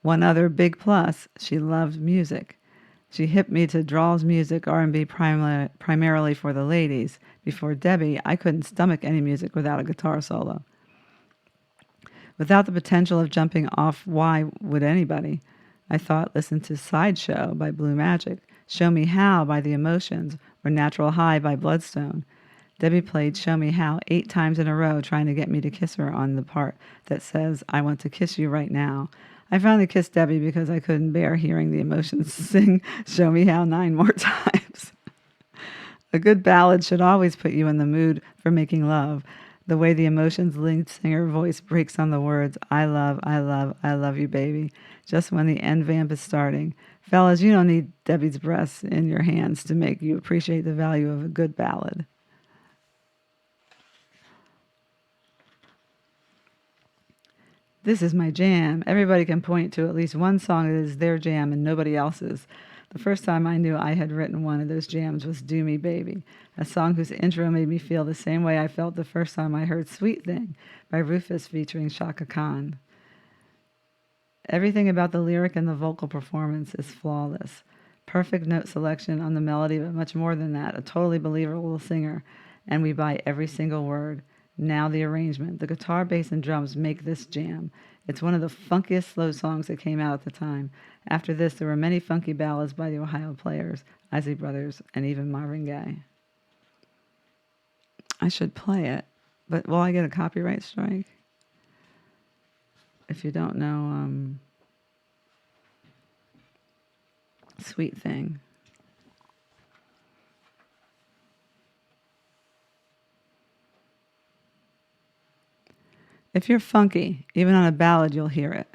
One other big plus, she loved music. She hipped me to Drawls music, R&B primarily for the ladies. Before Debbie, I couldn't stomach any music without a guitar solo. Without the potential of jumping off Why Would Anybody, I thought listen to Sideshow by Blue Magic, Show Me How by The Emotions, or Natural High by Bloodstone. Debbie played Show Me How 8 times in a row, trying to get me to kiss her on the part that says, I want to kiss you right now. I finally kissed Debbie because I couldn't bear hearing The Emotions sing Show Me How 9 more times. A good ballad should always put you in the mood for making love. The way The Emotions lead singer voice breaks on the words, I love you, baby, just when the end vamp is starting. Fellas, you don't need Debbie's breasts in your hands to make you appreciate the value of a good ballad. This is my jam. Everybody can point to at least one song that is their jam and nobody else's. The first time I knew I had written one of those jams was Do Me Baby, a song whose intro made me feel the same way I felt the first time I heard Sweet Thing by Rufus featuring Shaka Khan. Everything about the lyric and the vocal performance is flawless. Perfect note selection on the melody, but much more than that, a totally believable singer, and we buy every single word. Now the arrangement. The guitar, bass, and drums make this jam. It's one of the funkiest slow songs that came out at the time. After this, there were many funky ballads by the Ohio Players, Isley Brothers, and even Marvin Gaye. I should play it, but will I get a copyright strike? If you don't know, Sweet Thing. If you're funky, even on a ballad, you'll hear it.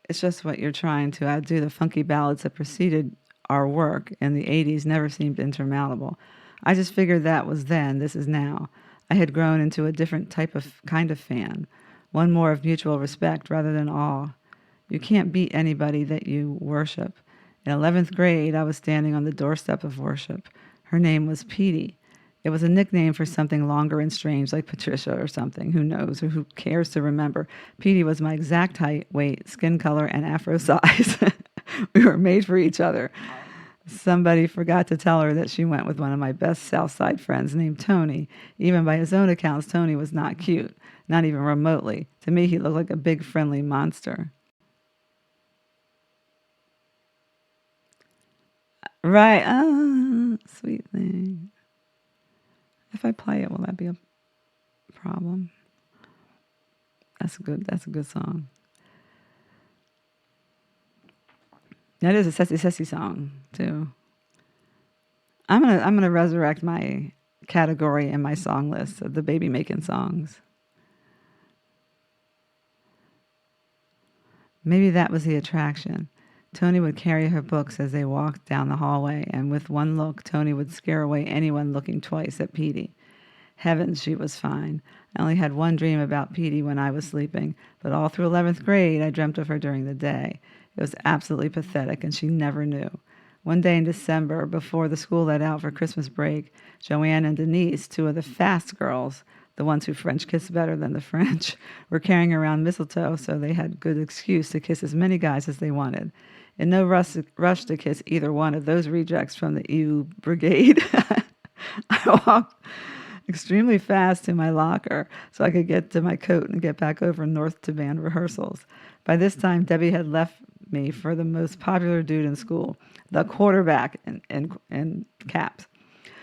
It's just what you're trying to outdo. The funky ballads that preceded our work in the 80s never seemed insurmountable. I just figured that was then, this is now. I had grown into a different type of kind of fan, one more of mutual respect rather than awe. You can't beat anybody that you worship. In 11th grade, I was standing on the doorstep of worship. Her name was Petey. It was a nickname for something longer and strange, like Patricia or something. Who knows, or who cares to remember? Petey was my exact height, weight, skin color, and afro size. We were made for each other. Somebody forgot to tell her that she went with one of my best South Side friends named Tony. Even by his own accounts, Tony was not cute, not even remotely. To me, he looked like a big, friendly monster. Right. Sweet Thing. If I play it, will that be a problem? That's good. That's a good song. That is a Sessy Sessy song too. I'm gonna resurrect my category in my song list of the baby making songs. Maybe that was the attraction. Tony would carry her books as they walked down the hallway, and with one look, Tony would scare away anyone looking twice at Petey. Heavens, she was fine. I only had one dream about Petey when I was sleeping, but all through 11th grade, I dreamt of her during the day. It was absolutely pathetic, and she never knew. One day in December, before the school let out for Christmas break, Joanne and Denise, two of the fast girls, the ones who French kiss better than the French, were carrying around mistletoe, so they had good excuse to kiss as many guys as they wanted. In no rush to kiss either one of those rejects from the EU brigade, I walked extremely fast to my locker so I could get to my coat and get back over north to band rehearsals. By this time, Debbie had left me for the most popular dude in school, the quarterback in caps,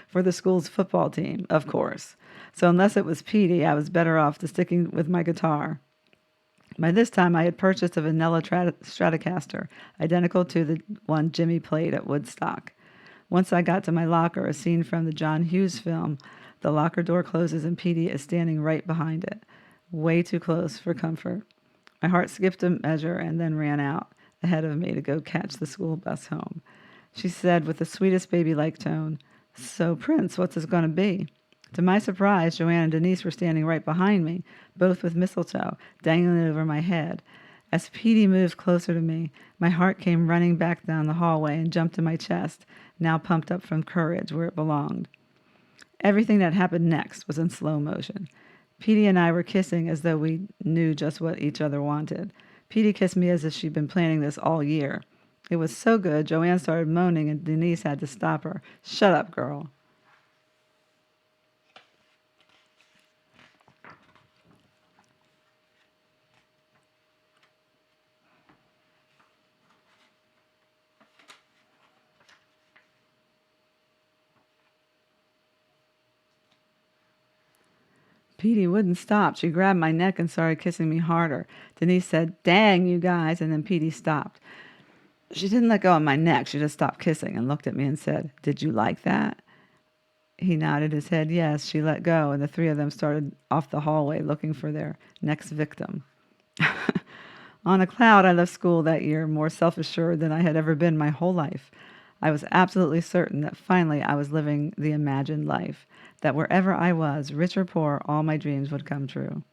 for the school's football team, of course. So unless it was Petey, I was better off to sticking with my guitar. By this time, I had purchased a vanilla Stratocaster, identical to the one Jimmy played at Woodstock. Once I got to my locker, a scene from the John Hughes film, the locker door closes and Petey is standing right behind it, way too close for comfort. My heart skipped a measure and then ran out ahead of me to go catch the school bus home. She said with the sweetest baby-like tone, "So, Prince, what's this going to be?" To my surprise, Joanne and Denise were standing right behind me, both with mistletoe dangling over my head. As Petey moved closer to me, my heart came running back down the hallway and jumped to my chest, now pumped up from courage where it belonged. Everything that happened next was in slow motion. Petey and I were kissing as though we knew just what each other wanted. Petey kissed me as if she'd been planning this all year. It was so good, Joanne started moaning and Denise had to stop her. "Shut up, girl." Petey wouldn't stop. She grabbed my neck and started kissing me harder. Denise said, "Dang, you guys," and then Petey stopped. She didn't let go of my neck. She just stopped kissing and looked at me and said, "Did you like that?" He nodded his head yes. She let go, and the three of them started off the hallway looking for their next victim. On a cloud, I left school that year more self-assured than I had ever been my whole life. I was absolutely certain that finally I was living the imagined life, that wherever I was, rich or poor, all my dreams would come true.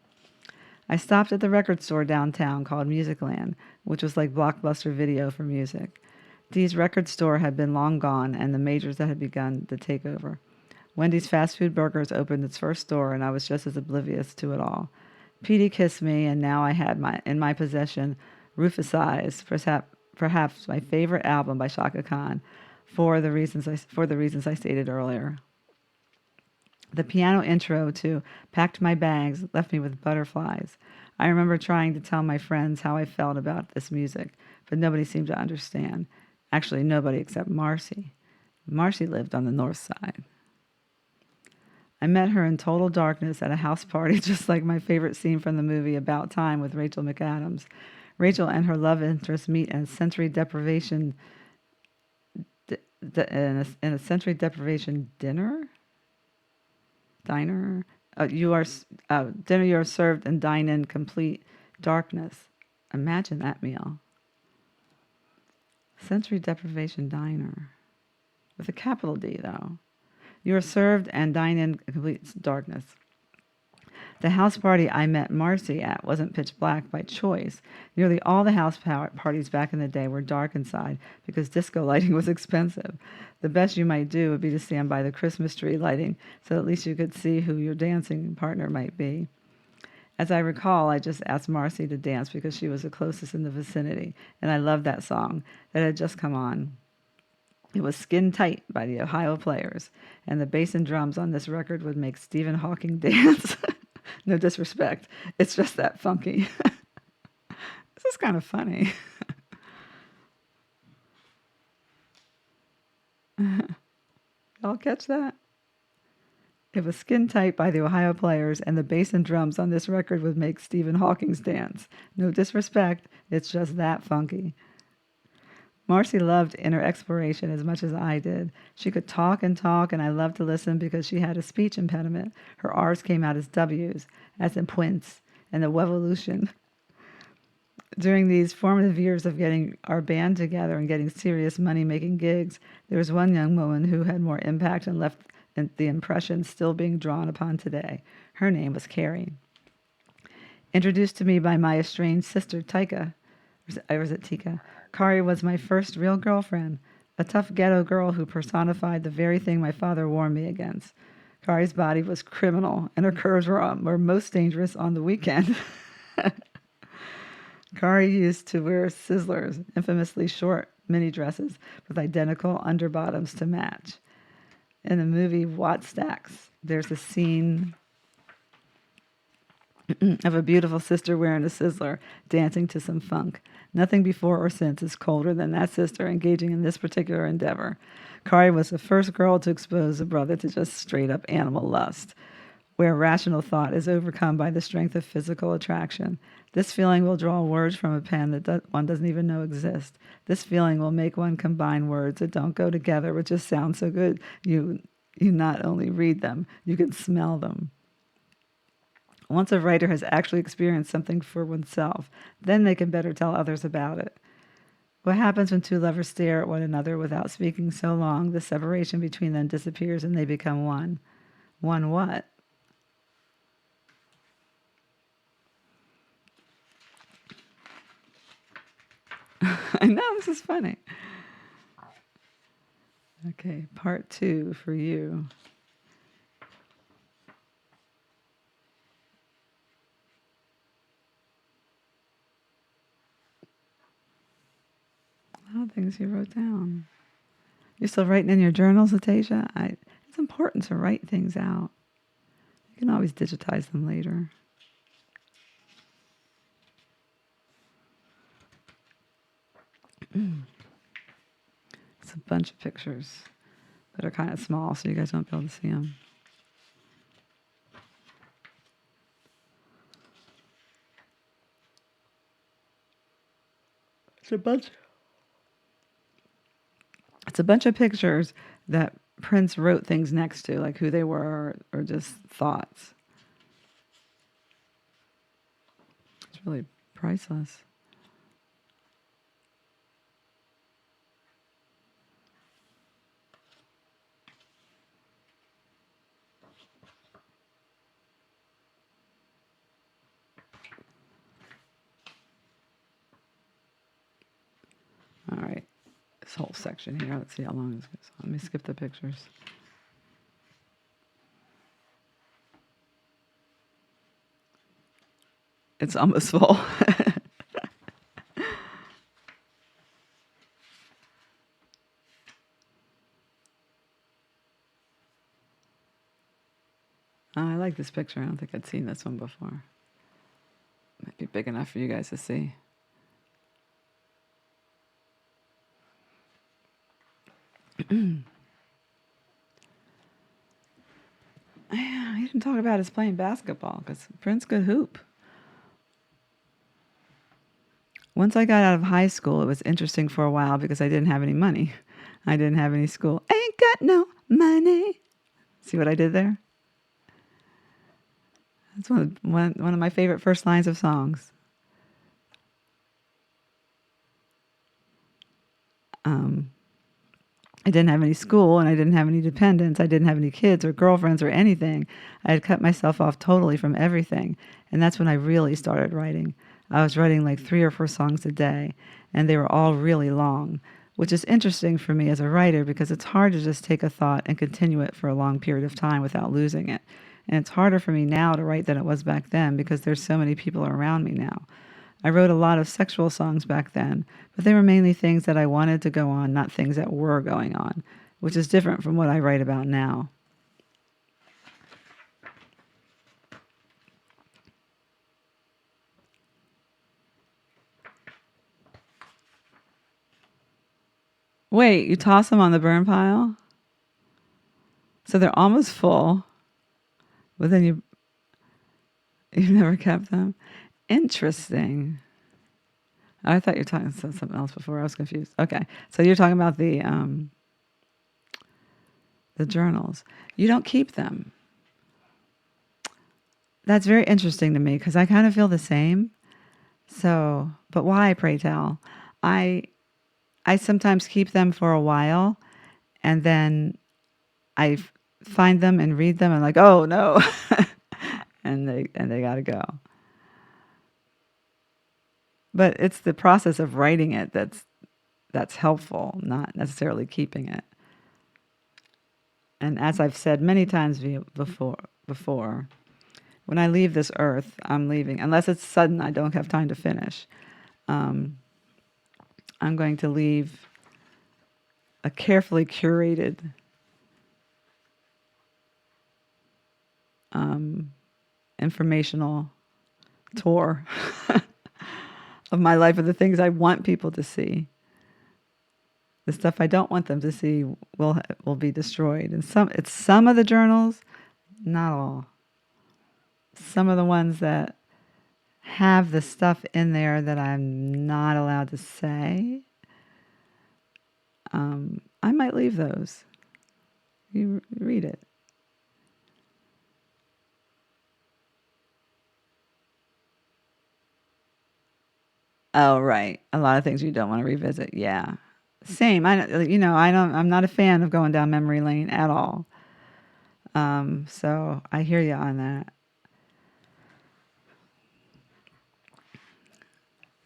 I stopped at the record store downtown called Musicland, which was like Blockbuster Video for music. Dee's record store had been long gone, and the majors that had begun to take over. Wendy's Fast Food Burgers opened its first store, and I was just as oblivious to it all. Petey kissed me, and now I had in my possession Rufus Eyes, perhaps my favorite album by Shaka Khan, for the reasons I stated earlier. The piano intro to Packed My Bags left me with butterflies. I remember trying to tell my friends how I felt about this music, but nobody seemed to understand. Actually, nobody except Marcy. Marcy lived on the north side. I met her in total darkness at a house party, just like my favorite scene from the movie About Time with Rachel McAdams. Rachel and her love interest meet in a sensory deprivation in a sensory deprivation diner. You are dinner. You are served and dine in complete darkness. Imagine that meal. Sensory deprivation diner with a capital D though. You are served and dine in complete darkness. The house party I met Marcy at wasn't pitch black by choice. Nearly all the house parties back in the day were dark inside because disco lighting was expensive. The best you might do would be to stand by the Christmas tree lighting so at least you could see who your dancing partner might be. As I recall, I just asked Marcy to dance because she was the closest in the vicinity, and I loved that song that had just come on. It was Skin Tight by the Ohio Players, and the bass and drums on this record would make Stephen Hawking dance. No disrespect. It's just that funky. This is kind of funny. Y'all catch that? It was Skin Tight by the Ohio Players, and the bass and drums on this record would make Stephen Hawking's dance. No disrespect. It's just that funky. Marcy loved inner exploration as much as I did. She could talk, and I loved to listen because she had a speech impediment. Her R's came out as W's, as in Pwince, and the Wevolution. During these formative years of getting our band together and getting serious money-making gigs, there was one young woman who had more impact and left the impression still being drawn upon today. Her name was Carrie. Introduced to me by my estranged sister, Tika, or was it Tika? Kari was my first real girlfriend, a tough ghetto girl who personified the very thing my father warned me against. Kari's body was criminal, and her curves were most dangerous on the weekend. Kari used to wear sizzlers, infamously short mini dresses with identical underbottoms to match. In the movie Watt Stacks, there's a scene of a beautiful sister wearing a sizzler, dancing to some funk. Nothing before or since is colder than that sister engaging in this particular endeavor. Kari was the first girl to expose a brother to just straight up animal lust, where rational thought is overcome by the strength of physical attraction. This feeling will draw words from a pen that one doesn't even know exist. This feeling will make one combine words that don't go together, but just sound so good you not only read them, you can smell them. Once a writer has actually experienced something for oneself, then they can better tell others about it. What happens when two lovers stare at one another without speaking so long, the separation between them disappears and they become one? One what? I know, this is funny. Okay, part 2 for you. A lot of things you wrote down. You're still writing in your journals, Atasha? It's important to write things out. You can always digitize them later. It's a bunch of pictures that are kind of small, so you guys won't be able to see them. It's a bunch of pictures that Prince wrote things next to, like who they were or just thoughts. It's really priceless. All right, this whole section here. Let's see how long this goes on. Let me skip the pictures. It's almost full. Oh, I like this picture. I don't think I'd seen this one before. Might be big enough for you guys to see. Yeah, he didn't talk about his playing basketball because Prince could hoop. Once I got out of high school, it was interesting for a while because I didn't have any money. I didn't have any school. Ain't got no money. See what I did there? That's one of my favorite first lines of songs. Um, I didn't have any school and I didn't have any dependents. I didn't have any kids or girlfriends or anything. I had cut myself off totally from everything. And that's when I really started writing. I was writing like 3 or 4 songs a day, and they were all really long, which is interesting for me as a writer because it's hard to just take a thought and continue it for a long period of time without losing it. And it's harder for me now to write than it was back then because there's so many people around me now. I wrote a lot of sexual songs back then, but they were mainly things that I wanted to go on, not things that were going on, which is different from what I write about now. Wait, you toss them on the burn pile? So they're almost full, but then you've never kept them? Interesting. I thought you were talking about something else before. I was confused. Okay, so you're talking about the journals. You don't keep them. That's very interesting to me because I kind of feel the same. So, but why, pray tell? I I sometimes keep them for a while, and then I find them and read them and like, oh no, and they got to go. But it's the process of writing it that's helpful, not necessarily keeping it. And as I've said many times before, when I leave this earth, I'm leaving unless it's sudden. I don't have time to finish. Um, I'm going to leave a carefully curated informational tour of my life, of the things I want people to see. The stuff I don't want them to see will be destroyed. And some of the journals, not all. Some of the ones that have the stuff in there that I'm not allowed to say, I might leave those. You read it. Oh, right. A lot of things you don't want to revisit. Yeah. Same. I'm not a fan of going down memory lane at all. So I hear you on that.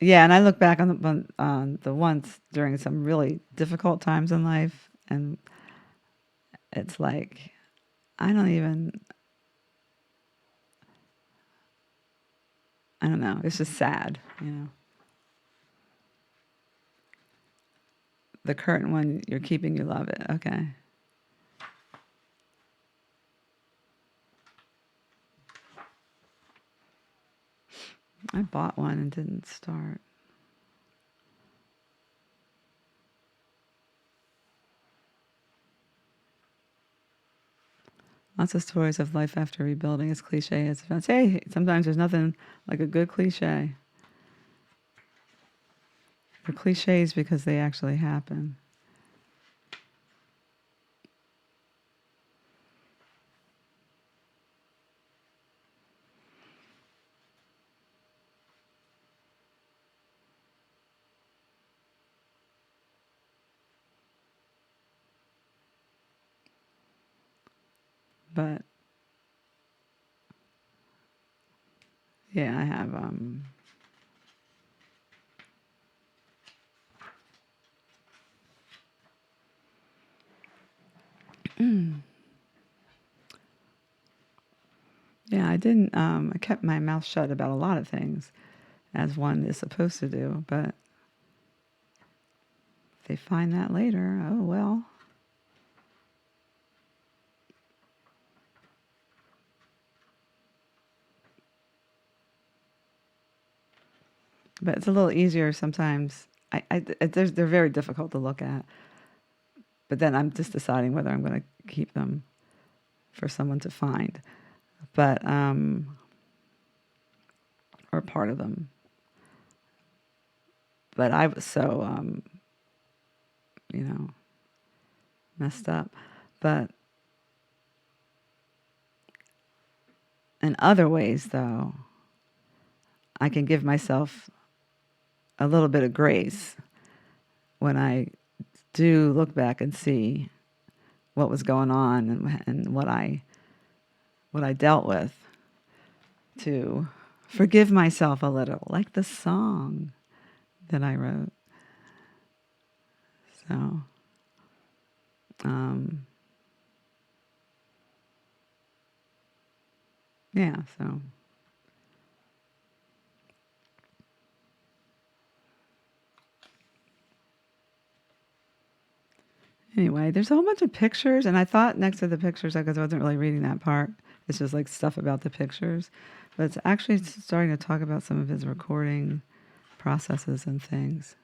Yeah, and I look back on the ones during some really difficult times in life, and it's like I don't even. I don't know. It's just sad, you know. The current one you're keeping, you love it. Okay. I bought one and didn't start. Lots of stories of life after rebuilding, as cliche as it sounds. Hey, sometimes there's nothing like a good cliche. They're cliches because they actually happen. But yeah, I have yeah, I didn't I kept my mouth shut about a lot of things, as one is supposed to do, but if they find that later, oh well. But it's a little easier sometimes. They're very difficult to look at. But then I'm just deciding whether I'm going to keep them for someone to find. But, or part of them. But I was so, you know, messed up. But in other ways, though, I can give myself a little bit of grace when I do look back and see what was going on and what I dealt with, to forgive myself a little, like the song that I wrote. So, yeah, so. Anyway, there's a whole bunch of pictures, and I thought next to the pictures, because I wasn't really reading that part, it's just like stuff about the pictures. But it's actually starting to talk about some of his recording processes and things.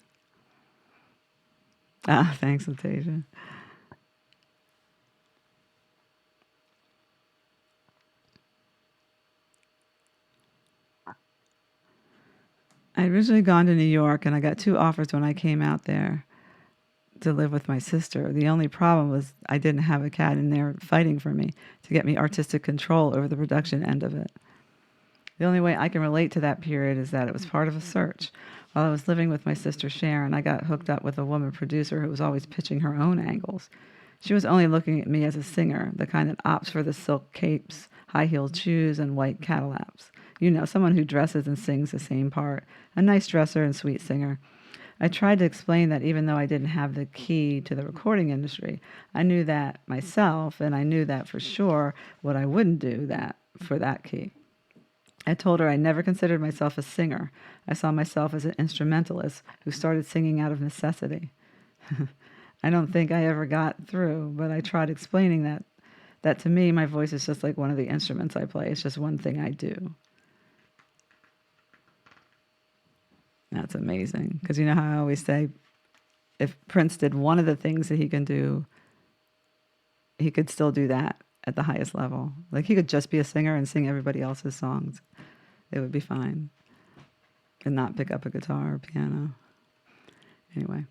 Ah, thanks, Latasia. I'd originally gone to New York, and I got 2 offers when I came out there to live with my sister. The only problem was I didn't have a cat in there fighting for me to get me artistic control over the production end of it. The only way I can relate to that period is that it was part of a search. While I was living with my sister Sharon, I got hooked up with a woman producer who was always pitching her own angles. She was only looking at me as a singer, the kind that opts for the silk capes, high-heeled shoes, and white Cadillacs. You know, someone who dresses and sings the same part, a nice dresser and sweet singer. I tried to explain that even though I didn't have the key to the recording industry, I knew that myself, and I knew that for sure what I wouldn't do that for that key. I told her I never considered myself a singer. I saw myself as an instrumentalist who started singing out of necessity. I don't think I ever got through, but I tried explaining that to me, my voice is just like one of the instruments I play. It's just one thing I do. That's amazing. Because you know how I always say, if Prince did one of the things that he can do, he could still do that at the highest level. Like he could just be a singer and sing everybody else's songs. It would be fine. And not pick up a guitar or piano. Anyway.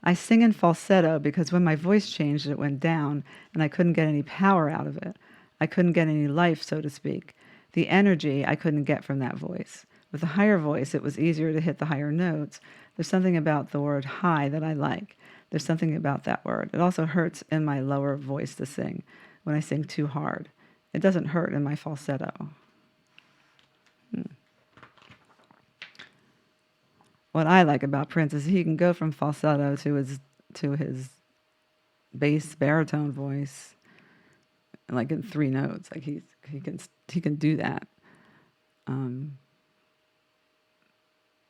I sing in falsetto because when my voice changed, it went down, and I couldn't get any power out of it. I couldn't get any life, so to speak. The energy I couldn't get from that voice. With a higher voice, it was easier to hit the higher notes. There's something about the word high that I like. There's something about that word. It also hurts in my lower voice to sing when I sing too hard. It doesn't hurt in my falsetto. What I like about Prince is he can go from falsetto to his bass baritone voice, like in 3 notes. Like he can do that.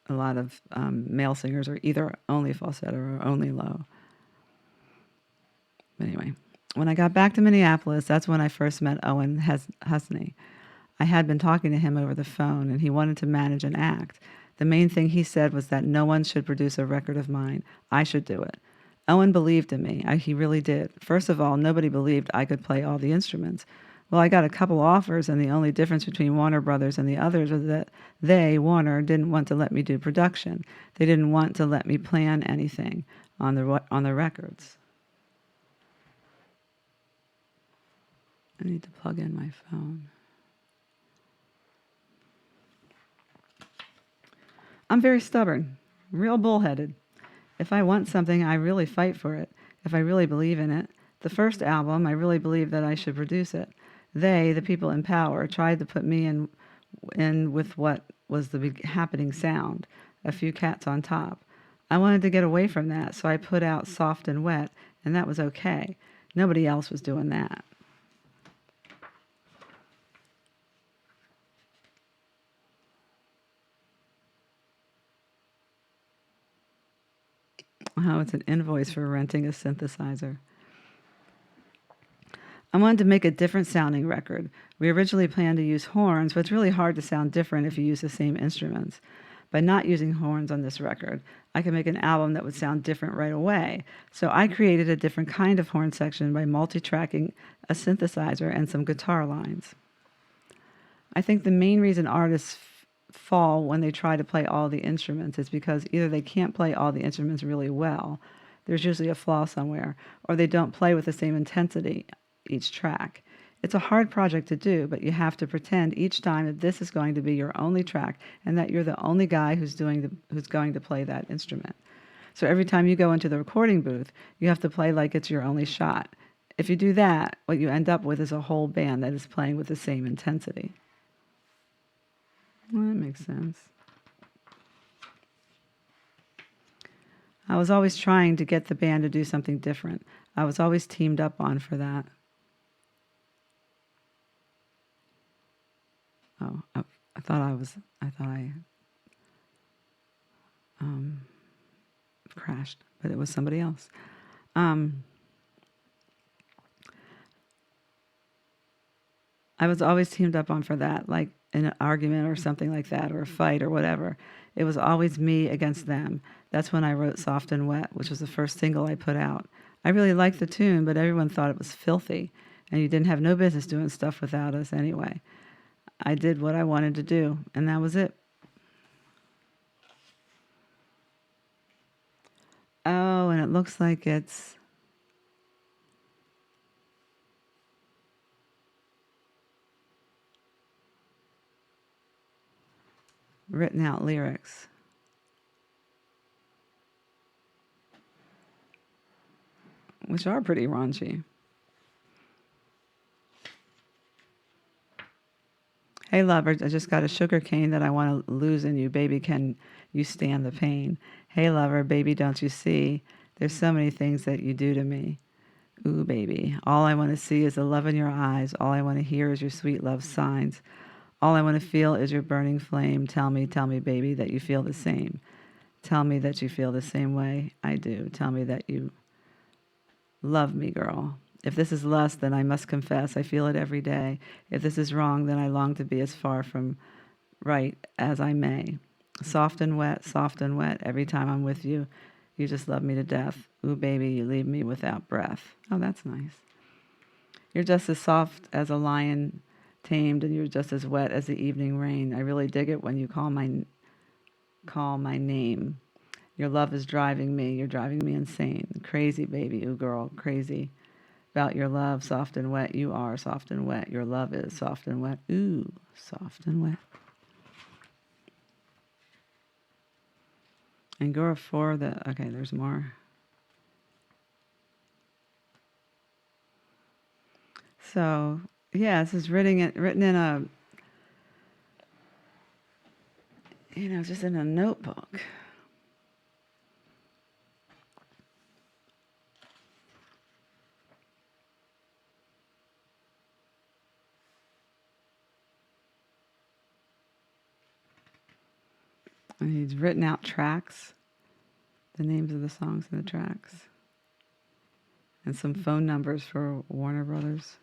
A lot of male singers are either only falsetto or only low. But anyway, when I got back to Minneapolis, that's when I first met Owen Husney. I had been talking to him over the phone, and he wanted to manage an act. The main thing he said was that no one should produce a record of mine. I should do it. Owen believed in me. He really did. First of all, nobody believed I could play all the instruments. Well, I got a couple offers, and the only difference between Warner Brothers and the others was that Warner, didn't want to let me do production. They didn't want to let me plan anything on the records. I need to plug in my phone. I'm very stubborn, real bullheaded. If I want something, I really fight for it. If I really believe in it. The first album, I really believed that I should produce it. The people in power, tried to put me in with what was the happening sound, a few cats on top. I wanted to get away from that, so I put out Soft and Wet, and that was okay. Nobody else was doing that. Oh, it's an invoice for renting a synthesizer. I wanted to make a different sounding record. We originally planned to use horns, but it's really hard to sound different if you use the same instruments. by not using horns on this record, I could make an album that would sound different right away. So I created a different kind of horn section by multi-tracking a synthesizer and some guitar lines. I think the main reason artists fall when they try to play all the instruments is because either they can't play all the instruments really well, there's usually a flaw somewhere, or they don't play with the same intensity each track. It's a hard project to do, but you have to pretend each time that this is going to be your only track and that you're the only guy who's going to play that instrument. So every time you go into the recording booth, you have to play like it's your only shot. If you do that, what you end up with is a whole band that is playing with the same intensity. Well, that makes sense. I was always trying to get the band to do something different. I was always teamed up on for that. Oh, I thought I crashed, but it was somebody else. I was always teamed up on for that, like in an argument or something like that, or a fight or whatever. It was always me against them. That's when I wrote Soft and Wet, which was the first single I put out. I really liked the tune, but everyone thought it was filthy, and you didn't have no business doing stuff without us anyway. I did what I wanted to do, and that was it. Oh, and it looks like it's written out lyrics. Which are pretty raunchy. Hey, lover, I just got a sugar cane that I want to lose in you. Baby, can you stand the pain? Hey, lover, baby, don't you see? There's so many things that you do to me. Ooh, baby, all I want to see is the love in your eyes. All I want to hear is your sweet love signs. All I want to feel is your burning flame. Tell me, baby, that you feel the same. Tell me that you feel the same way I do. Tell me that you love me, girl. If this is lust, then I must confess I feel it every day. If this is wrong, then I long to be as far from right as I may. Soft and wet, every time I'm with you, you just love me to death. Ooh, baby, you leave me without breath. Oh, that's nice. You're just as soft as a lion tamed, and you're just as wet as the evening rain. I really dig it when you call my name. Your love is driving me. You're driving me insane. Crazy, baby. Ooh, girl, crazy. About your love, soft and wet. You are soft and wet. Your love is soft and wet. Ooh, soft and wet. And Gora 4, okay, there's more. So, yeah, this is written in a, just in a notebook. And he's written out tracks, the names of the songs and the tracks, and some phone numbers for Warner Brothers.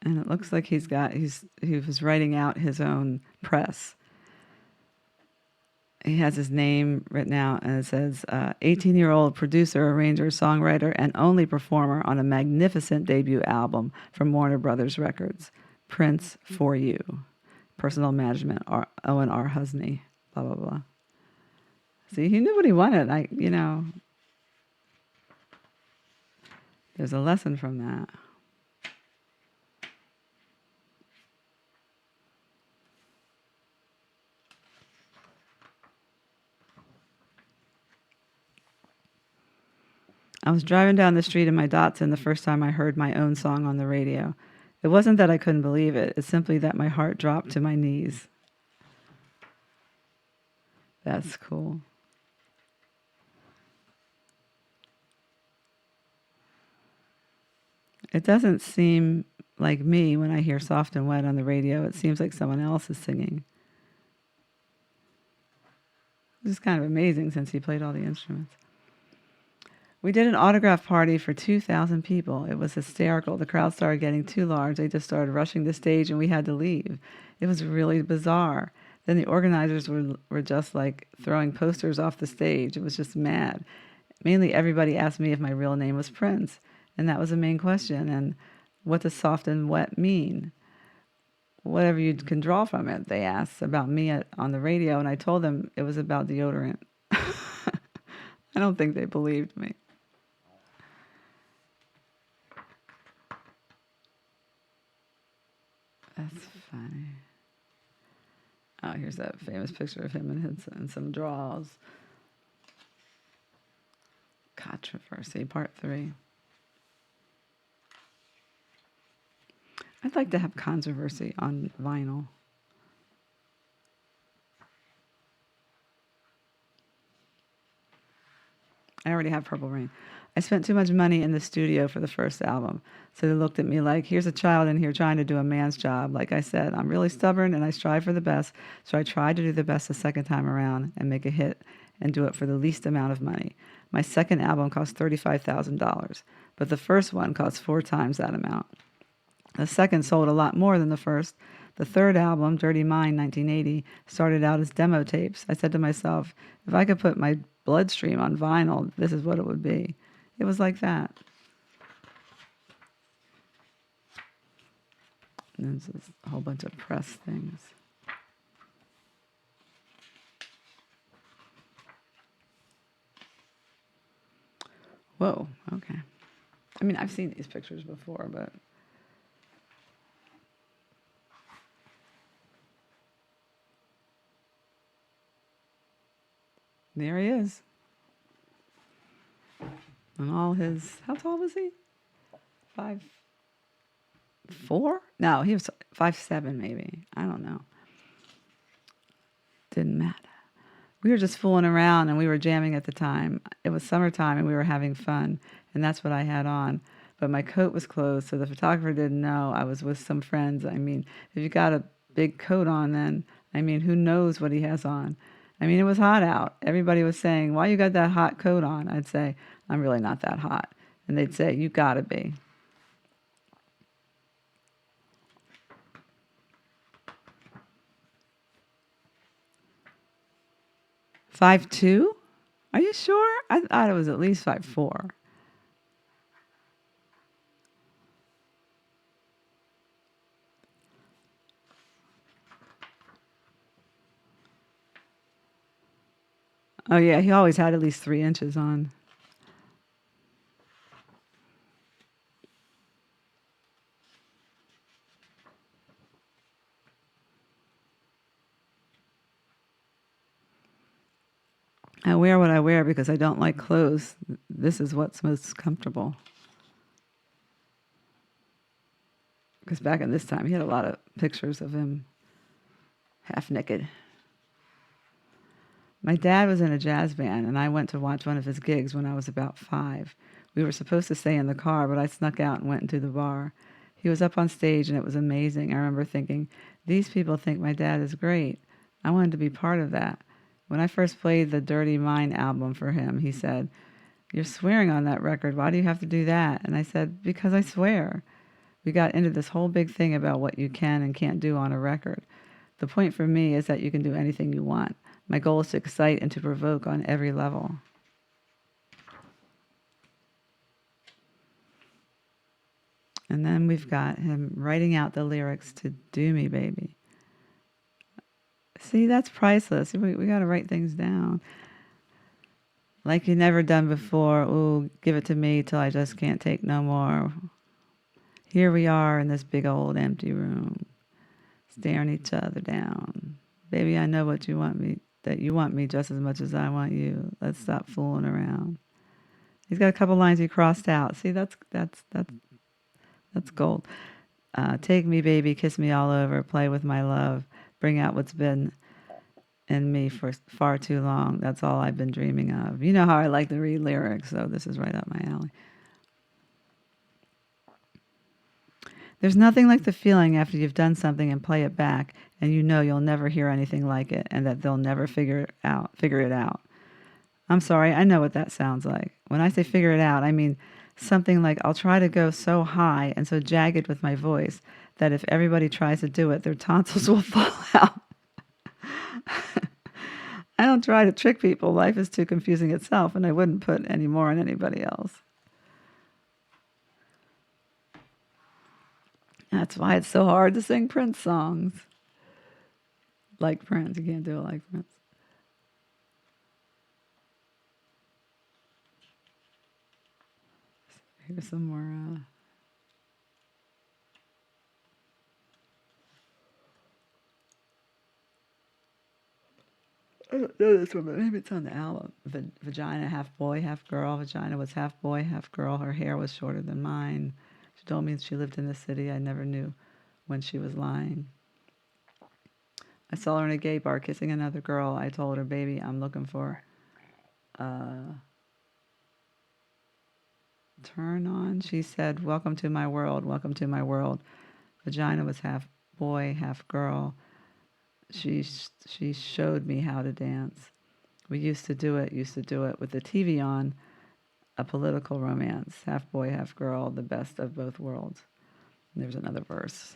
And it looks like he was writing out his own press. He has his name written out, and it says, 18-year-old producer, arranger, songwriter, and only performer on a magnificent debut album from Warner Brothers Records, Prince For You. Personal management, Owen R. Husney, blah, blah, blah. See, he knew what he wanted. There's a lesson from that. I was driving down the street in my Datsun the first time I heard my own song on the radio. It wasn't that I couldn't believe it. It's simply that my heart dropped to my knees. That's cool. It doesn't seem like me when I hear Soft and Wet on the radio. It seems like someone else is singing. Which is kind of amazing since he played all the instruments. We did an autograph party for 2,000 people. It was hysterical. The crowd started getting too large. They just started rushing the stage and we had to leave. It was really bizarre. Then the organizers were just like throwing posters off the stage. It was just mad. Mainly everybody asked me if my real name was Prince. And that was the main question. And what does soft and wet mean? Whatever you can draw from it, they asked about me on the radio. And I told them it was about deodorant. I don't think they believed me. That's funny. Oh, here's that famous picture of him in some draws. Controversy, part 3. I'd like to have controversy on vinyl. I already have Purple Rain. I spent too much money in the studio for the first album. So they looked at me like, here's a child in here trying to do a man's job. Like I said, I'm really stubborn and I strive for the best. So I tried to do the best the second time around and make a hit and do it for the least amount of money. My second album cost $35,000, but the first one cost 4 times that amount. The second sold a lot more than the first. The third album, Dirty Mind, 1980, started out as demo tapes. I said to myself, if I could put my bloodstream on vinyl, this is what it would be. It was like that. And there's a whole bunch of press things. Whoa, okay. I mean, I've seen these pictures before, but there he is. And all his, how tall was he? 5'4"? No, he was 5'7" maybe. I don't know. Didn't matter. We were just fooling around and we were jamming at the time. It was summertime and we were having fun, and that's what I had on. But my coat was closed, so the photographer didn't know I was with some friends. I mean, if you got a big coat on, then, I mean, who knows what he has on? I mean, it was hot out. Everybody was saying, why you got that hot coat on? I'd say, I'm really not that hot. And they'd say, you gotta be. Five two? Are you sure? I thought it was at least 5'4". Oh yeah, he always had at least 3 inches on. I wear what I wear because I don't like clothes. This is what's most comfortable. Because back in this time, he had a lot of pictures of him half naked. My dad was in a jazz band, and I went to watch one of his gigs when I was about 5. We were supposed to stay in the car, but I snuck out and went into the bar. He was up on stage, and it was amazing. I remember thinking, these people think my dad is great. I wanted to be part of that. When I first played the Dirty Mind album for him, he said, you're swearing on that record. Why do you have to do that? And I said, because I swear. We got into this whole big thing about what you can and can't do on a record. The point for me is that you can do anything you want. My goal is to excite and to provoke on every level. And then we've got him writing out the lyrics to Do Me, Baby. See, that's priceless. We got to write things down. Like you never done before. Ooh, give it to me till I just can't take no more. Here we are in this big old empty room, staring each other down. Baby, I know what you want me, that you want me just as much as I want you. Let's stop fooling around. He's got a couple lines he crossed out. See, that's gold. Take me, baby, kiss me all over, play with my love, bring out what's been in me for far too long. That's all I've been dreaming of. You know how I like to read lyrics, so this is right up my alley. There's nothing like the feeling after you've done something and play it back, and you know you'll never hear anything like it, and that they'll never figure it out. I'm sorry, I know what that sounds like. When I say figure it out, I mean something like I'll try to go so high and so jagged with my voice that if everybody tries to do it, their tonsils will fall out. I don't try to trick people. Life is too confusing itself, and I wouldn't put any more on anybody else. That's why it's so hard to sing Prince songs. Like Prince. You can't do it like Prince. Here's some more. I don't know this one, but maybe it's on the album. Vagina, half boy, half girl. Vagina was half boy, half girl. Her hair was shorter than mine. She told me she lived in the city. I never knew when she was lying. I saw her in a gay bar kissing another girl. I told her, baby, I'm looking for turn on. She said, welcome to my world. Welcome to my world. Vagina was half boy, half girl. She showed me how to dance. We used to do it with the TV on, a political romance, half boy, half girl, the best of both worlds. And there's another verse.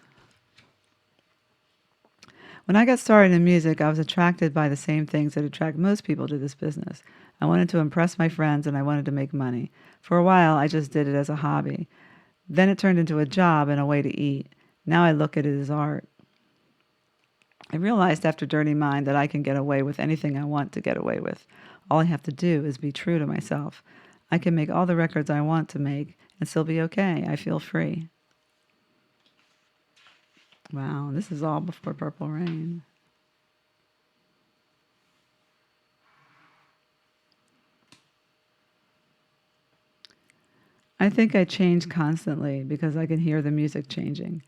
When I got started in music, I was attracted by the same things that attract most people to this business. I wanted to impress my friends and I wanted to make money. For a while, I just did it as a hobby. Then it turned into a job and a way to eat. Now I look at it as art. I realized after Dirty Mind that I can get away with anything I want to get away with. All I have to do is be true to myself. I can make all the records I want to make and still be okay. I feel free. Wow, this is all before Purple Rain. I think I change constantly because I can hear the music changing.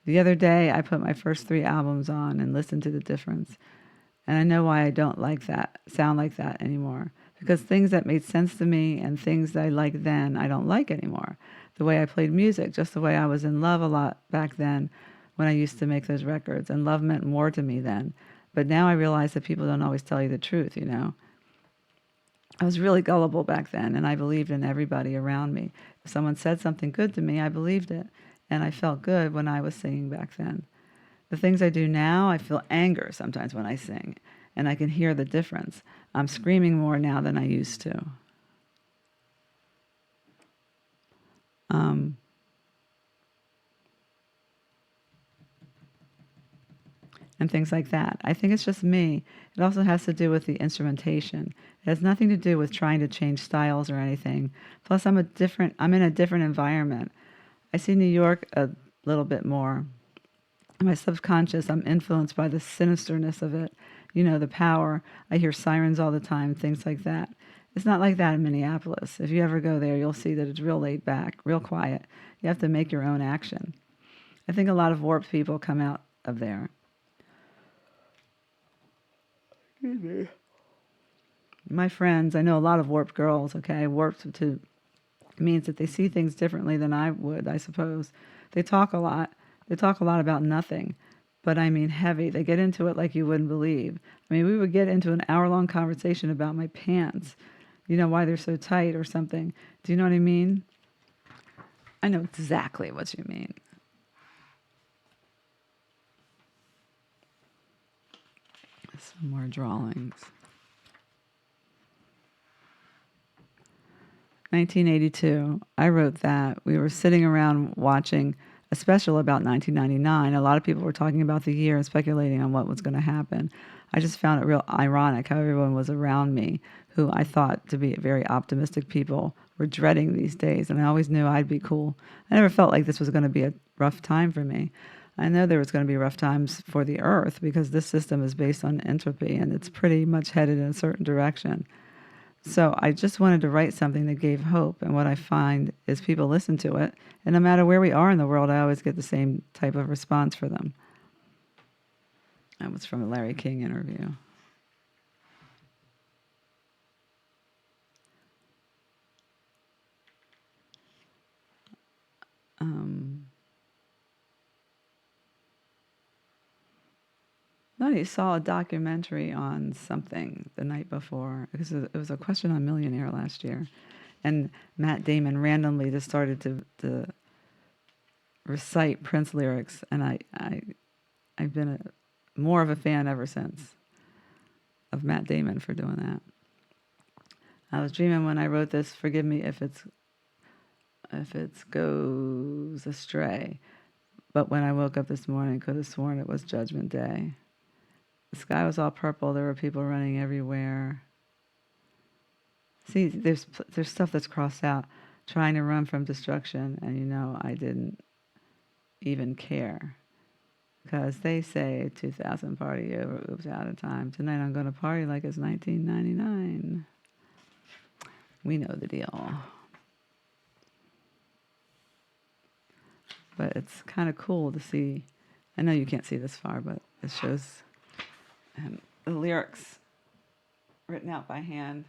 The other day, I put my first 3 albums on and listened to the difference. And I know why I don't sound like that anymore. Because things that made sense to me and things that I liked then, I don't like anymore. The way I played music, just the way I was in love a lot back then when I used to make those records. And love meant more to me then. But now I realize that people don't always tell you the truth, you know. I was really gullible back then, and I believed in everybody around me. If someone said something good to me, I believed it. And I felt good when I was singing back then. The things I do now, I feel anger sometimes when I sing, and I can hear the difference. I'm screaming more now than I used to. And things like that. I think it's just me. It also has to do with the instrumentation. It has nothing to do with trying to change styles or anything. Plus, I'm in a different environment. I see New York a little bit more. In my subconscious, I'm influenced by the sinisterness of it. You know, the power. I hear sirens all the time, things like that. It's not like that in Minneapolis. If you ever go there, you'll see that it's real laid back, real quiet. You have to make your own action. I think a lot of warped people come out of there. Excuse me. My friends, I know a lot of warped girls, okay? Warped to means that they see things differently than I would, I suppose. They talk a lot. They talk a lot about nothing, but I mean heavy. They get into it like you wouldn't believe. I mean, we would get into an hour-long conversation about my pants, you know, why they're so tight or something. Do you know what I mean? I know exactly what you mean. Some more drawings. 1982. I wrote that. We were sitting around watching a special about 1999. A lot of people were talking about the year and speculating on what was going to happen. I just found it real ironic how everyone was around me, who I thought to be very optimistic people, were dreading these days. And I always knew I'd be cool. I never felt like this was going to be a rough time for me. I know there was going to be rough times for the earth because this system is based on entropy and it's pretty much headed in a certain direction. So I just wanted to write something that gave hope. And what I find is people listen to it. And no matter where we are in the world, I always get the same type of response for them. That was from a Larry King interview. Um, No, he saw a documentary on something the night before because it was a question on Millionaire last year, and Matt Damon randomly just started to recite Prince lyrics, and I've been more of a fan ever since of Matt Damon for doing that. I was dreaming when I wrote this. Forgive me if it goes astray, but when I woke up this morning, I could have sworn it was Judgment Day. The sky was all purple. There were people running everywhere. See, there's stuff that's crossed out. Trying to run from destruction, and I didn't even care. Because they say 2000 party over, oops, out of time. Tonight I'm going to party like it's 1999. We know the deal. But it's kind of cool to see. I know you can't see this far, but it shows the lyrics written out by hand.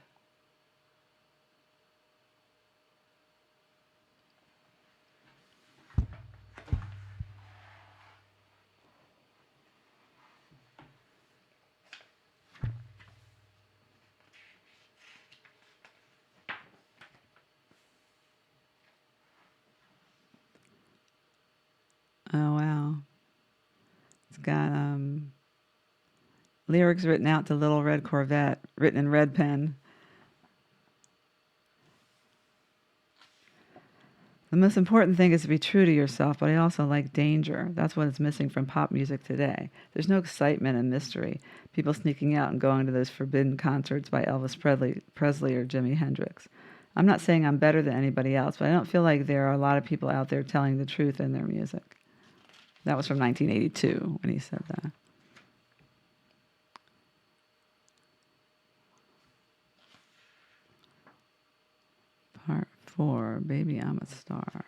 Oh, wow. It's got lyrics written out to Little Red Corvette, written in red pen. The most important thing is to be true to yourself, but I also like danger. That's what is missing from pop music today. There's no excitement and mystery. People sneaking out and going to those forbidden concerts by Elvis Presley or Jimi Hendrix. I'm not saying I'm better than anybody else, but I don't feel like there are a lot of people out there telling the truth in their music. That was from 1982 when he said that. Part 4, Baby, I'm a Star.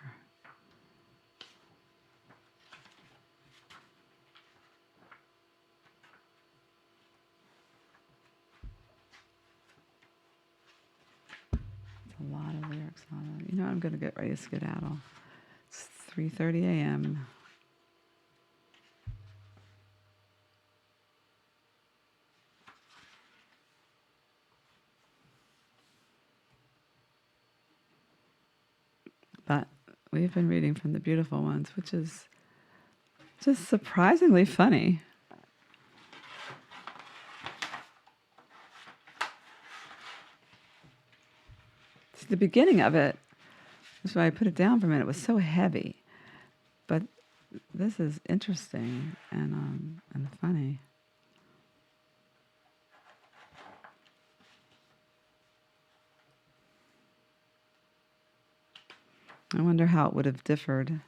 It's a lot of lyrics on it. I'm going to get ready to skedaddle. It's 3:30 a.m. But we've been reading from the beautiful ones, which is just surprisingly funny. See, the beginning of it, that's why I put it down for a minute, it was so heavy. But this is interesting and funny. I wonder how it would have differed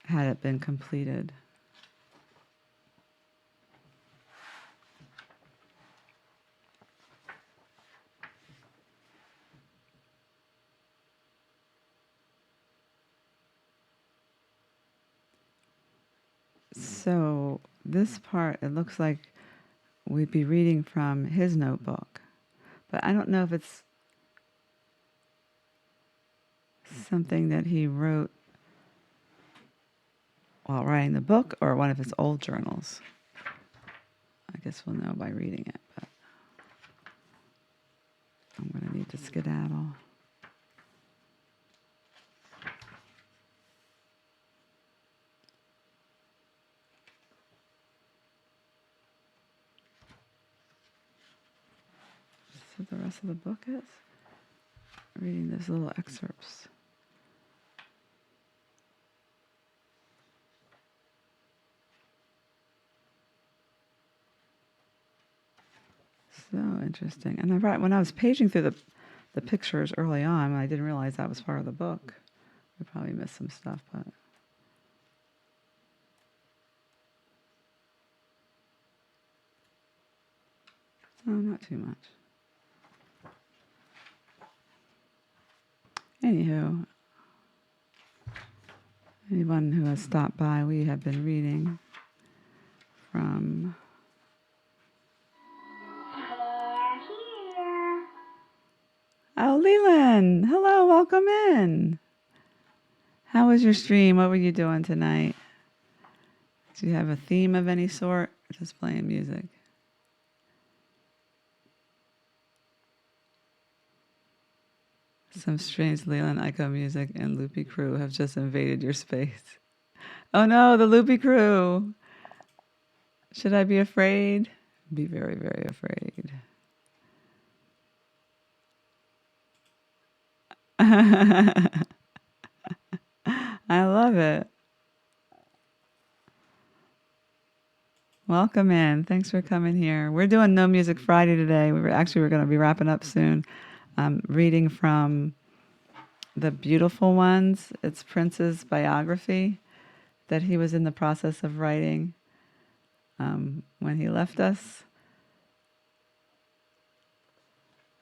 had it been completed. So this part, it looks like we'd be reading from his notebook. But I don't know if it's something that he wrote while writing the book or one of his old journals. I guess we'll know by reading it, but I'm going to need to skedaddle. So the rest of the book is reading those little excerpts. So interesting. And when I was paging through the pictures early on, I didn't realize that was part of the book. We probably missed some stuff, but no, not too much. Anywho, anyone who has stopped by, we have been reading from Oh, Leland. Hello, welcome in. How was your stream? What were you doing tonight? Do you have a theme of any sort? Or just playing music? Some strange Leland Echo music and Loopy Crew have just invaded your space. Oh no, the Loopy Crew! Should I be afraid? Be very, very afraid. I love it. Welcome in. Thanks for coming here. We're doing No Music Friday today. We're going to be wrapping up soon. Reading from The Beautiful Ones. It's Prince's biography that he was in the process of writing when he left us.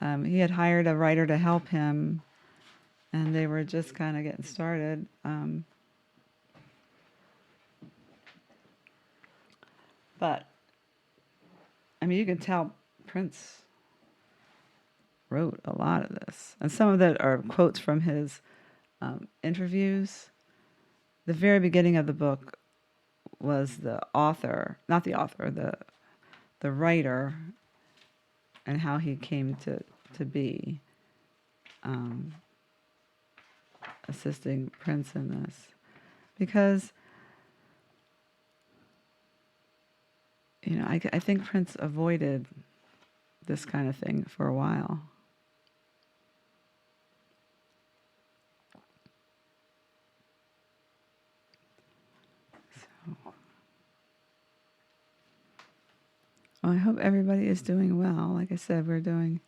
He had hired a writer to help him, and they were just kind of getting started. But, I mean, you can tell Prince wrote a lot of this. And some of that are quotes from his interviews. The very beginning of the book was the author, not the author, the writer, and how he came to be assisting Prince in this. Because, you know, I think Prince avoided this kind of thing for a while. Well, I hope everybody is doing well. Like I said, we're doing,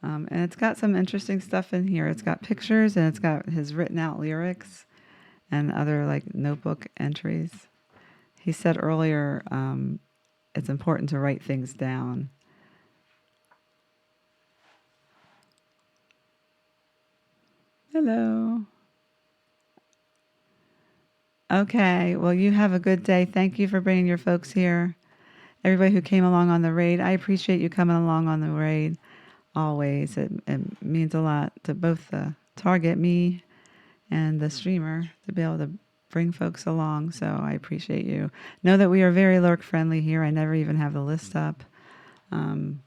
and it's got some interesting stuff in here. It's got pictures and it's got his written out lyrics and other like notebook entries. He said earlier, it's important to write things down. Hello. Okay, well, you have a good day. Thank you for bringing your folks here. Everybody who came along on the raid, I appreciate you coming along on the raid always. It means a lot to both the target, me, and the streamer to be able to bring folks along. So I appreciate you. Know that we are very lurk friendly here. I never even have the list up. And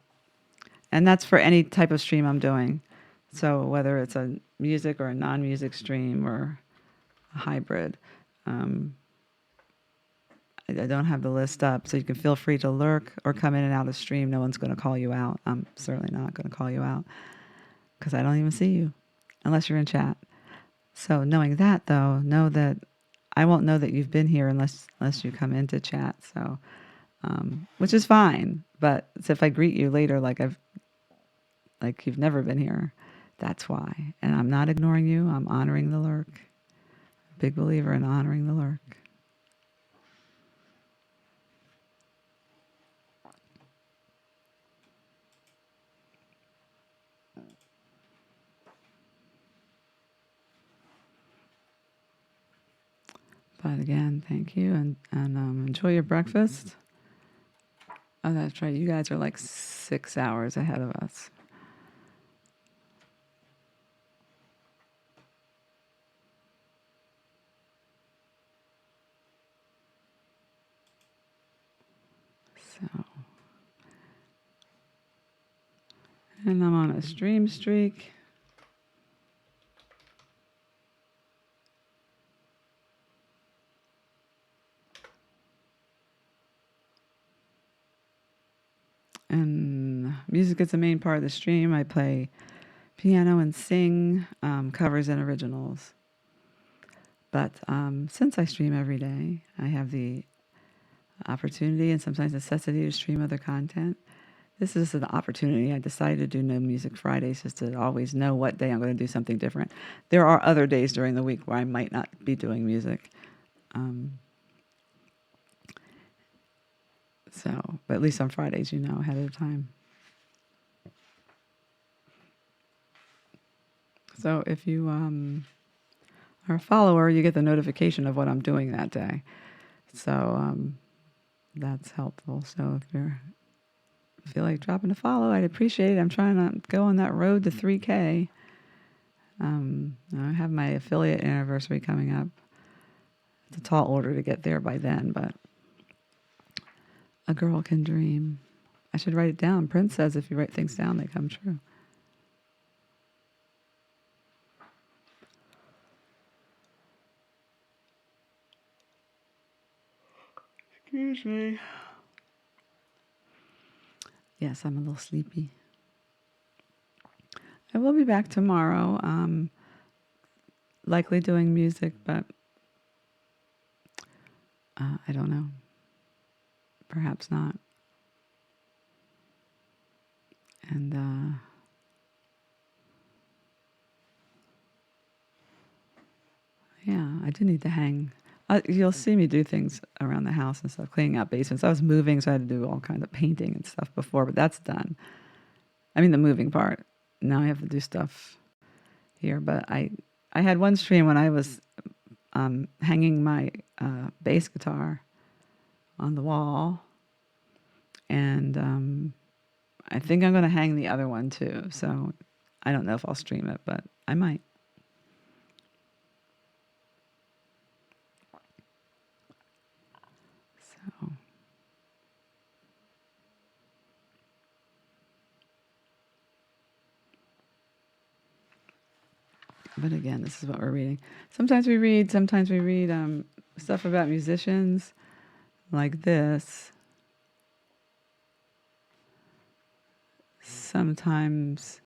that's for any type of stream I'm doing. So whether it's a music or a non-music stream or a hybrid. I don't have the list up, so you can feel free to lurk or come in and out of stream. No one's going to call you out. I'm certainly not going to call you out because I don't even see you unless you're in chat. So knowing that, though, know that I won't know that you've been here unless you come into chat. So, which is fine. But if I greet you later, like you've never been here, that's why. And I'm not ignoring you. I'm honoring the lurk. Big believer in honoring the lurk. But again, thank you, and enjoy your breakfast. Oh, that's right. You guys are like 6 hours ahead of us. So, and I'm on a stream streak. And music is the main part of the stream. I play piano and sing covers and originals. But since I stream every day, I have the opportunity and sometimes necessity to stream other content. This is an opportunity. I decided to do No Music Fridays just to always know what day I'm going to do something different. There are other days during the week where I might not be doing music. But at least on Fridays, you know, ahead of time. So if you are a follower, you get the notification of what I'm doing that day. So that's helpful. So if you feel like dropping a follow, I'd appreciate it. I'm trying to go on that road to 3K. I have my affiliate anniversary coming up. It's a tall order to get there by then, but A girl can dream. I should write it down. Prince says if you write things down, they come true. Excuse me. Yes, I'm a little sleepy. I will be back tomorrow, likely doing music, but I don't know. Perhaps not. And yeah, I do need to hang. You'll see me do things around the house and stuff, cleaning out basements. I was moving, so I had to do all kinds of painting and stuff before, but that's done. I mean, the moving part. Now I have to do stuff here. But I had one stream when I was hanging my bass guitar on the wall, and I think I'm going to hang the other one too. So I don't know if I'll stream it, but I might. So. But again, this is what we're reading. Sometimes we read stuff about musicians like this. Sometimes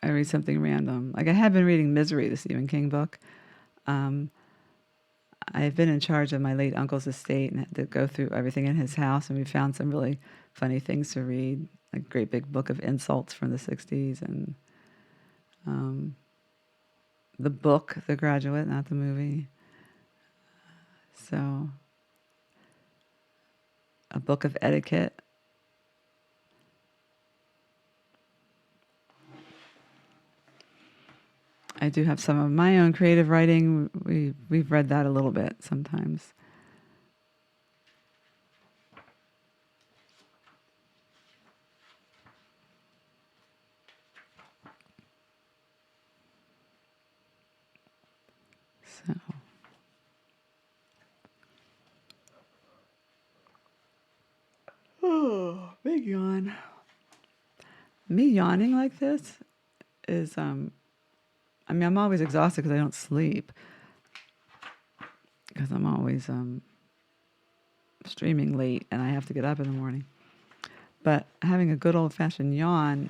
I read something random. Like I have been reading Misery, the Stephen King book. I've been in charge of my late uncle's estate and had to go through everything in his house, and we found some really funny things to read, like a great big book of insults from the 60s, and the book, The Graduate, not the movie. So, a book of etiquette. I do have some of my own creative writing. We've read that a little bit sometimes. So, big yawn. Me yawning like this is, I mean, I'm always exhausted because I don't sleep. Because I'm always streaming late and I have to get up in the morning. But having a good old-fashioned yawn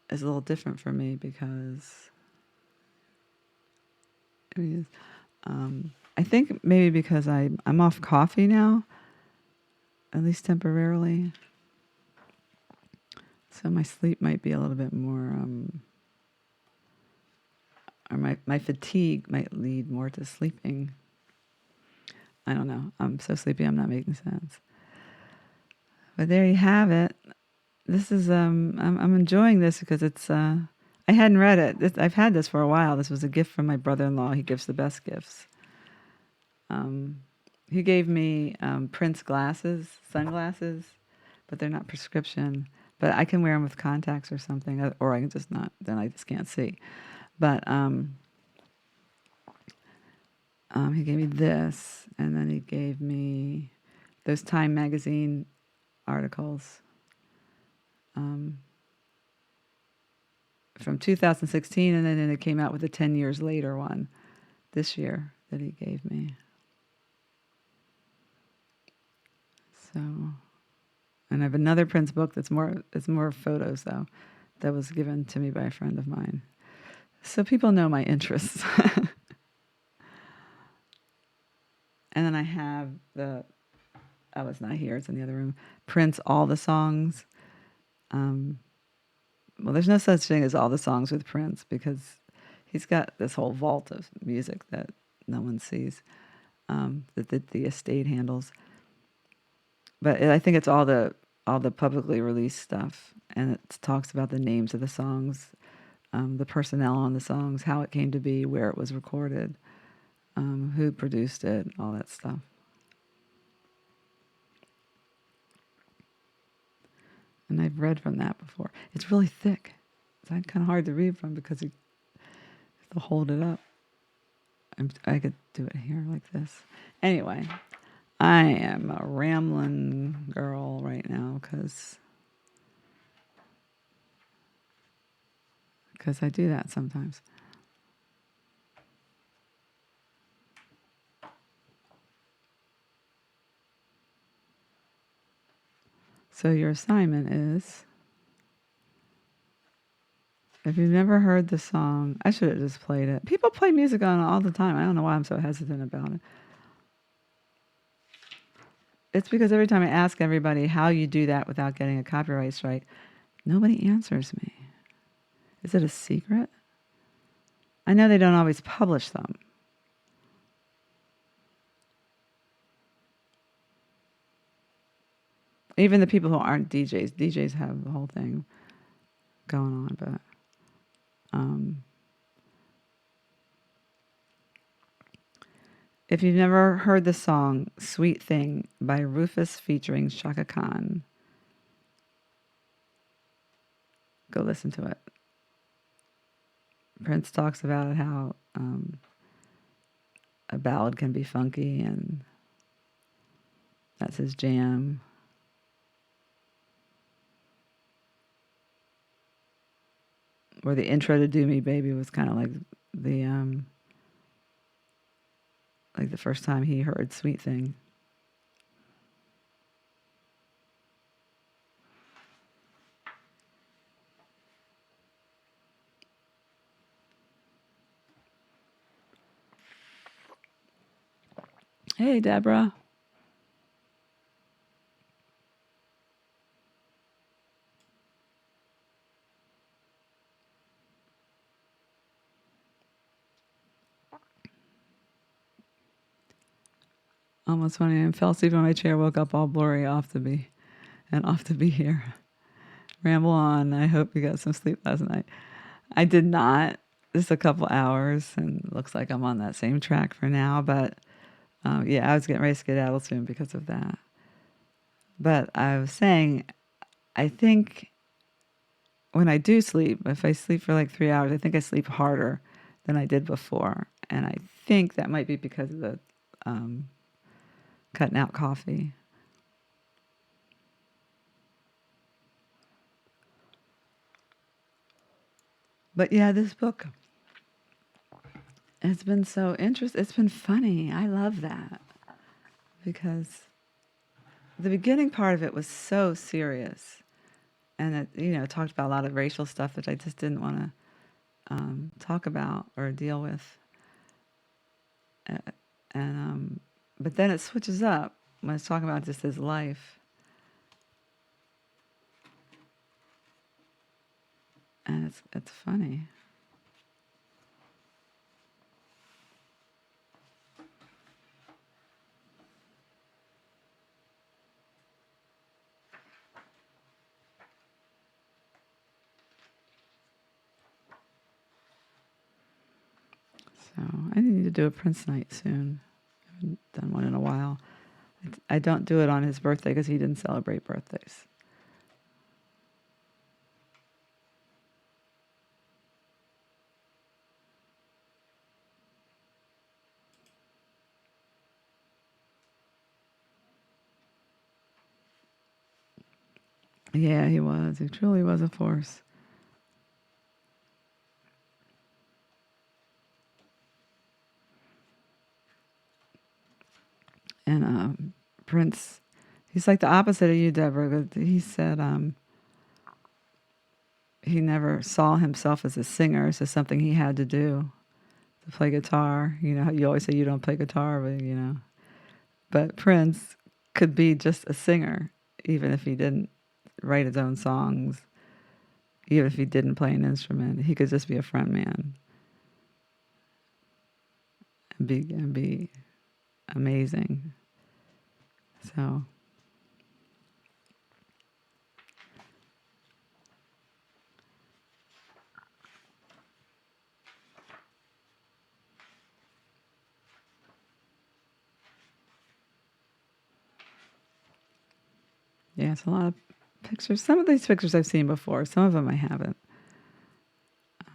is a little different for me because I think maybe because I'm off coffee now, at least temporarily. So my sleep might be a little bit more, or my fatigue might lead more to sleeping. I don't know. I'm so sleepy I'm not making sense. But there you have it. This is, I'm enjoying this because it's, I hadn't read it. I've had this for a while. This was a gift from my brother-in-law. He gives the best gifts. He gave me Prince sunglasses, but they're not prescription. But I can wear them with contacts or something, or I can just not. Then I just can't see. But he gave me this, and then he gave me those Time magazine articles from 2016, and then it came out with a 10 years later one this year that he gave me. So, and I have another Prince book it's more photos though, that was given to me by a friend of mine. So people know my interests. And then I have it's not here, it's in the other room, Prince All the Songs. Well, there's no such thing as all the songs with Prince because he's got this whole vault of music that no one sees, that the estate handles. But I think it's all the publicly released stuff, and it talks about the names of the songs, the personnel on the songs, how it came to be, where it was recorded, who produced it, all that stuff. And I've read from that before. It's really thick. It's kind of hard to read from because you have to hold it up. I could do it here like this. Anyway, I am a rambling girl right now because I do that sometimes. So your assignment is, if you've never heard the song, I should have just played it. People play music on it all the time. I don't know why I'm so hesitant about it. It's because every time I ask everybody how you do that without getting a copyright strike, nobody answers me. Is it a secret? I know they don't always publish them. Even the people who aren't DJs have the whole thing going on. But if you've never heard the song "Sweet Thing" by Rufus featuring Shaka Khan, go listen to it. Prince talks about how a ballad can be funky, and that's his jam. Where the intro to "Do Me Baby" was kind of like the first time he heard "Sweet Thing." Hey, Deborah. Almost 1 a.m. Fell asleep in my chair, woke up all blurry, off to be here. Ramble on. I hope you got some sleep last night. I did not. Just a couple hours, and looks like I'm on that same track for now. But yeah, I was getting ready to skedaddle soon because of that. But I was saying, I think when I do sleep, if I sleep for like 3 hours, I think I sleep harder than I did before. And I think that might be because of the cutting out coffee. But yeah, this book, it's been so interesting. It's been funny. I love that because the beginning part of it was so serious. And it talked about a lot of racial stuff that I just didn't want to talk about or deal with. And but then it switches up when it's talking about just his life. And it's funny. So I need to do a Prince night soon. I haven't done one in a while. I don't do it on his birthday because he didn't celebrate birthdays. Yeah, he was. He truly was a force. And Prince, he's like the opposite of you, Deborah. He said he never saw himself as a singer. It's just something he had to do to play guitar. You know, you always say you don't play guitar, but. But Prince could be just a singer, even if he didn't write his own songs, even if he didn't play an instrument. He could just be a front man and be amazing. So yeah, it's a lot of pictures. Some of these pictures I've seen before. Some of them I haven't.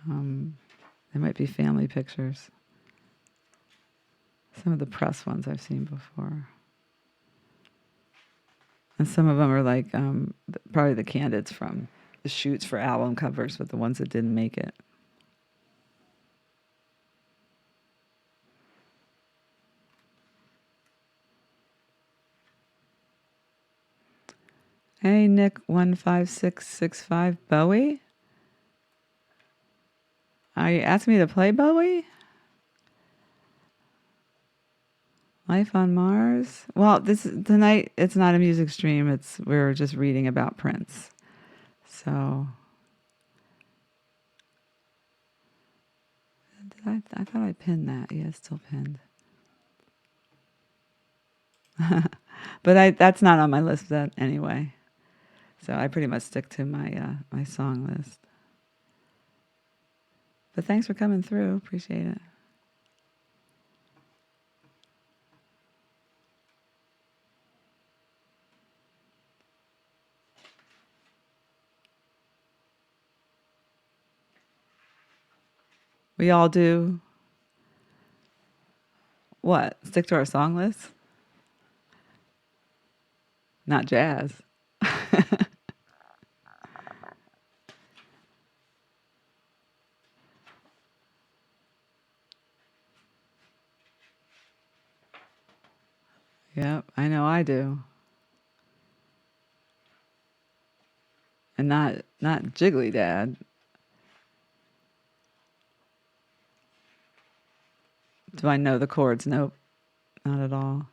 They might be family pictures. Some of the press ones I've seen before. And some of them are like probably the candidates from the shoots for album covers, but the ones that didn't make it. Hey, Nick 15665 Bowie? Are you asking me to play Bowie? Life on Mars? Well, this tonight it's not a music stream. We're just reading about Prince. So I thought I pinned that. Yeah, it's still pinned. But that's not on my list that anyway. So I pretty much stick to my my song list. But thanks for coming through. Appreciate it. We all do what? Stick to our song list? Not jazz. Yep, I know I do. And not Jiggly Dad. Do I know the chords? Nope, not at all.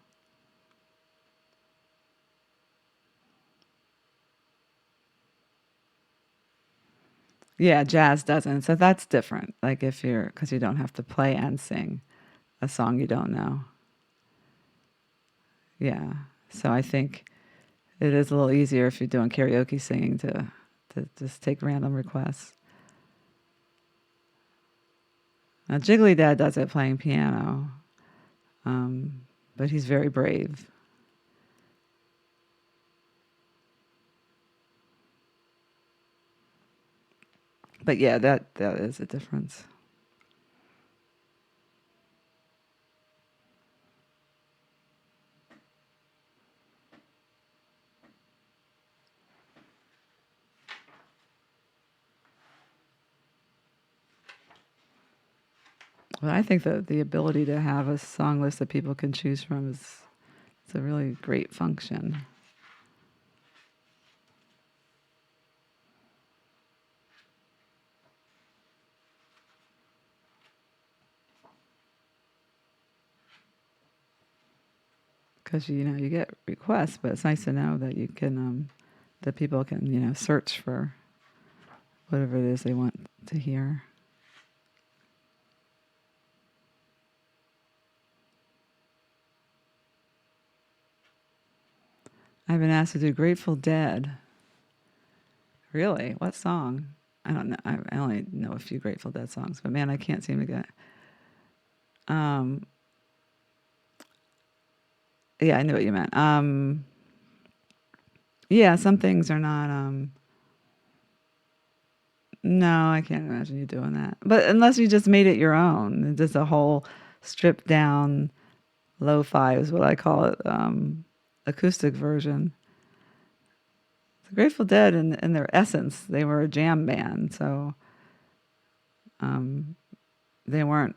Yeah, jazz doesn't. So that's different. Like because you don't have to play and sing a song you don't know. Yeah. So I think it is a little easier if you're doing karaoke singing to just take random requests. Now, Jiggly Dad does it playing piano, but he's very brave. But yeah, that is a difference. Well, I think that the ability to have a song list that people can choose from is it's a really great function. Because you get requests, but it's nice to know that you can that people can search for whatever it is they want to hear. I've been asked to do Grateful Dead. Really? What song? I don't know. I only know a few Grateful Dead songs, but man, I can't seem to get. Um, yeah, I knew what you meant. Yeah, some things are not. No, I can't imagine you doing that. But unless you just made it your own, just a whole stripped down lo-fi is what I call it, acoustic version. The Grateful Dead, in their essence, they were a jam band, so they weren't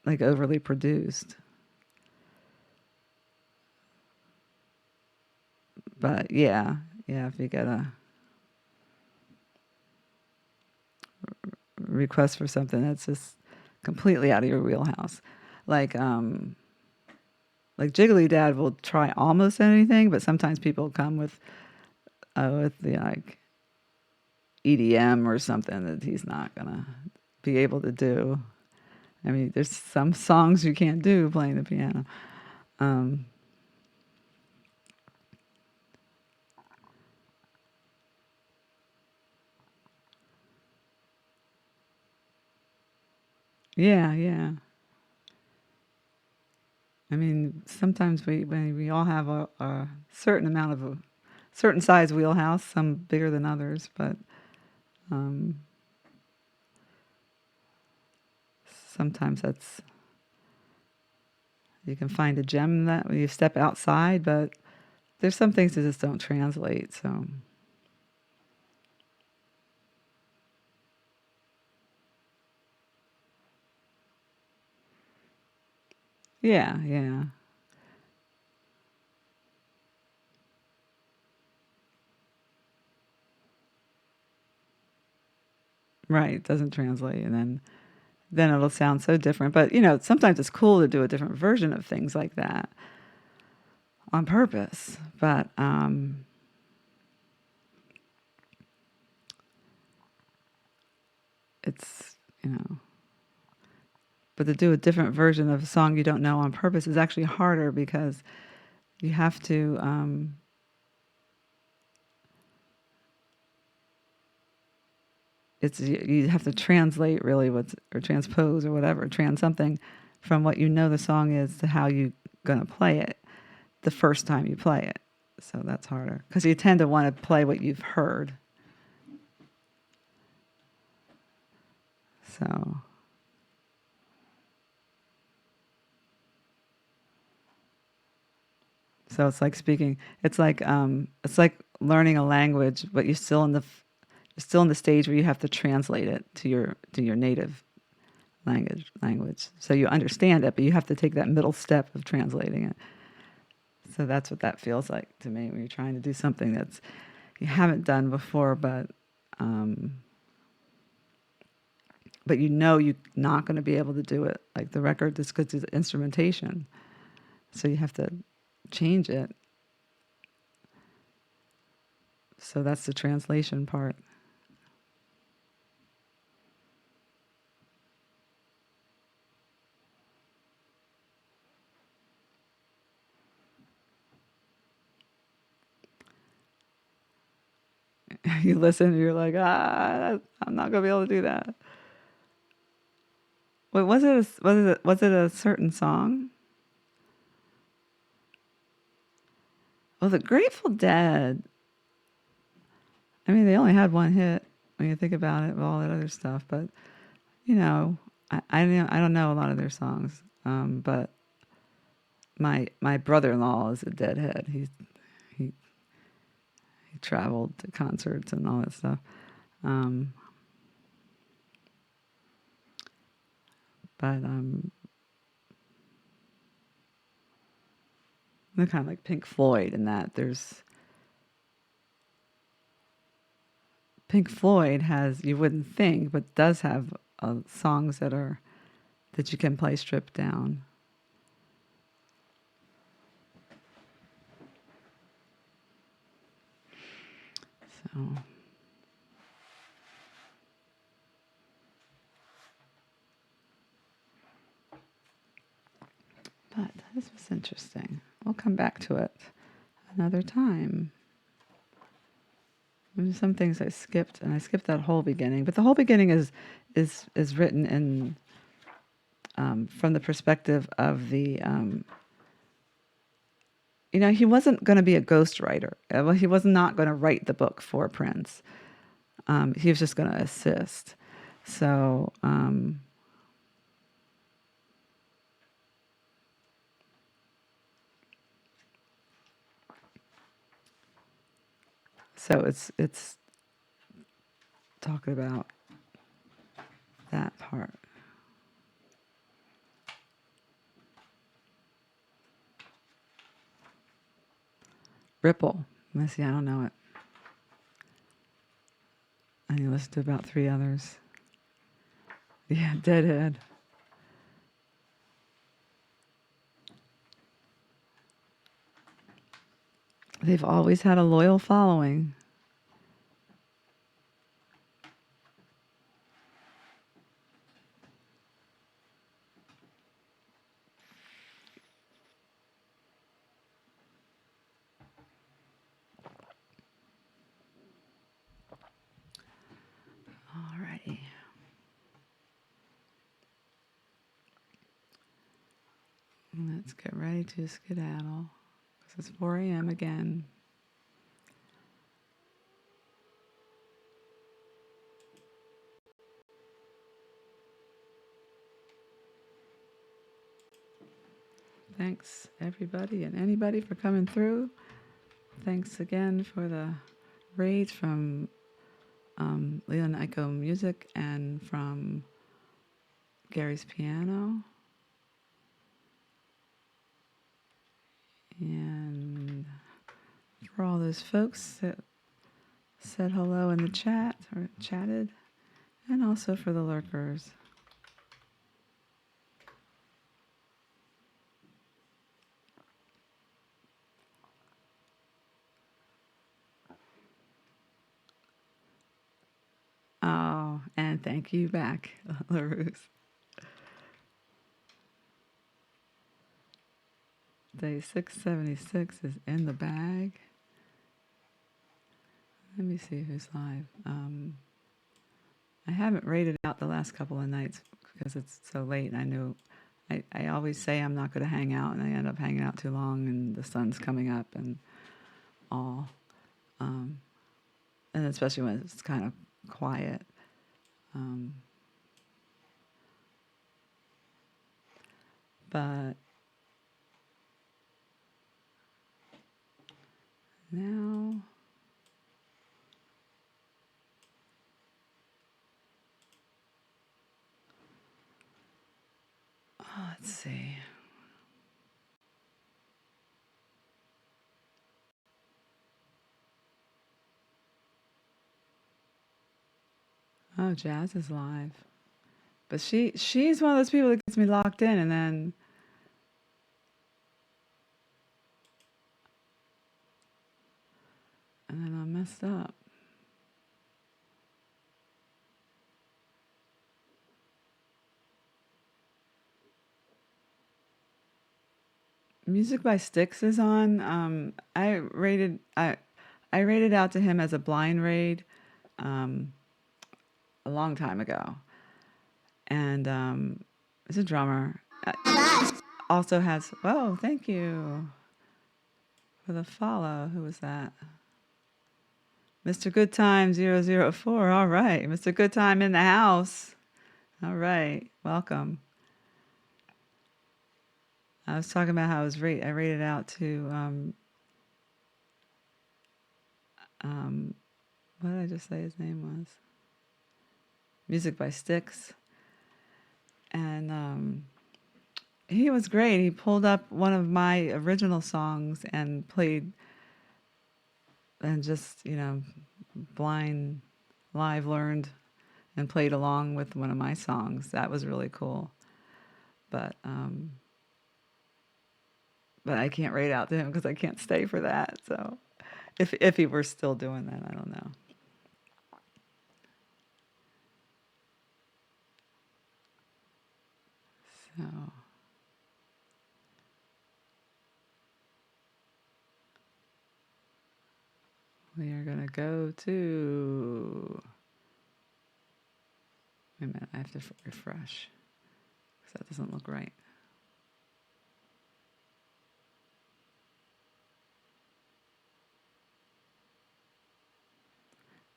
like overly produced. But yeah, if you get a request for something that's just completely out of your wheelhouse, like Jiggly Dad will try almost anything, but sometimes people come with the like EDM or something that he's not gonna be able to do. I mean, there's some songs you can't do playing the piano. Um, yeah. I mean, sometimes we all have a certain amount of a certain size wheelhouse, some bigger than others, but um, sometimes that's, you can find a gem that when you step outside, but there's some things that just don't translate. So yeah, yeah, right. It doesn't translate, and then it'll sound so different. But sometimes it's cool to do a different version of things like that on purpose. But it's but to do a different version of a song you don't know on purpose is actually harder because you have to you have to translate really what's or transpose or whatever something from what you know the song is to how you gonna play it the first time you play it. So that's harder because you tend to want to play what you've heard. So it's like speaking. It's like learning a language, but you're still in the stage where you have to translate it to your native language. So you understand it, but you have to take that middle step of translating it. So that's what that feels like to me when you're trying to do something that's you haven't done before, um, but you're not going to be able to do it like the record just because it's instrumentation. So you have to change it. So that's the translation part. You listen, and you're like, I'm not going to be able to do that. Wait, was it a certain song? Well, the Grateful Dead. I mean, they only had one hit when you think about it, with all that other stuff. But you know, I don't know a lot of their songs. But my brother-in-law is a Deadhead. He he traveled to concerts and all that stuff. Um, but they're kind of like Pink Floyd in that Pink Floyd has, you wouldn't think, but does have songs that you can play stripped down. So, but this was interesting. We'll come back to it another time. There's some things I skipped, and I skipped that whole beginning. But the whole beginning is written in from the perspective of the he wasn't going to be a ghostwriter. Well, he was not going to write the book for Prince. He was just going to assist. So it's talking about that part. Ripple. Let's see, I don't know it. And you listen to about 3 others. Yeah, Deadhead. They've always had a loyal following. Alrighty. Let's get ready to skedaddle. Because it's 4 a.m. again. Thanks, everybody and anybody, for coming through. Thanks again for the raids from Leon Echo Music and from Gary's Piano. And for all those folks that said hello in the chat or chatted, and also for the lurkers. Oh, and thank you back, LaRusse. Day 676 is in the bag. Let me see who's live. I haven't rated out the last couple of nights because it's so late. And I know I always say I'm not going to hang out, and I end up hanging out too long, and the sun's coming up and all. And especially when it's kind of quiet. But now, let's see. Oh, Jazz is live. But she's one of those people that gets me locked in, and then I'm messed up. Music by Styx is on. I rated out to him as a blind raid a long time ago, and it's a drummer. Also has. Whoa, thank you for the follow. Who was that? Mr. Goodtime 004. All right, Mr. Goodtime in the house. All right, welcome. I was talking about how I rated out to what did I just say his name was? Music by Styx, and he was great. He pulled up one of my original songs and played, and just blind live learned and played along with one of my songs. That was really cool. But I can't rate out to him because I can't stay for that. So if he were still doing that, I don't know. So we are gonna go to. Wait a minute, I have to refresh because that doesn't look right.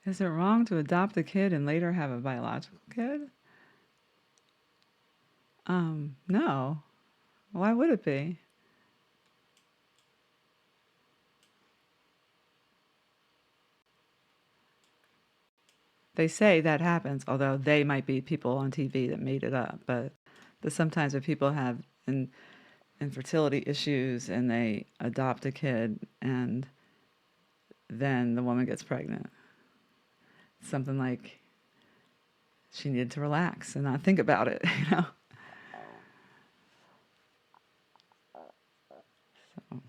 Is it wrong to adopt a kid and later have a biological kid? No. Why would it be? They say that happens, although they might be people on TV that made it up. But sometimes when people have infertility issues and they adopt a kid and then the woman gets pregnant, something like she needed to relax and not think about it, So.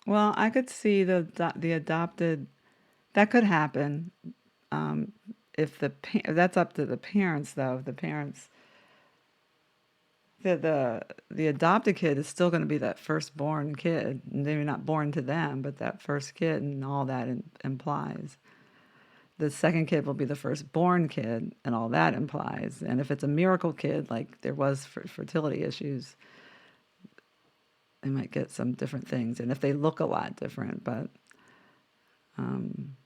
Well, I could see the adopted. That could happen. If that's up to the parents, though. The parents, the adopted kid is still going to be that firstborn kid. Maybe not born to them, but that first kid and all that implies. The second kid will be the firstborn kid, and all that implies. And if it's a miracle kid, like there was for fertility issues, they might get some different things, and if they look a lot different, but um,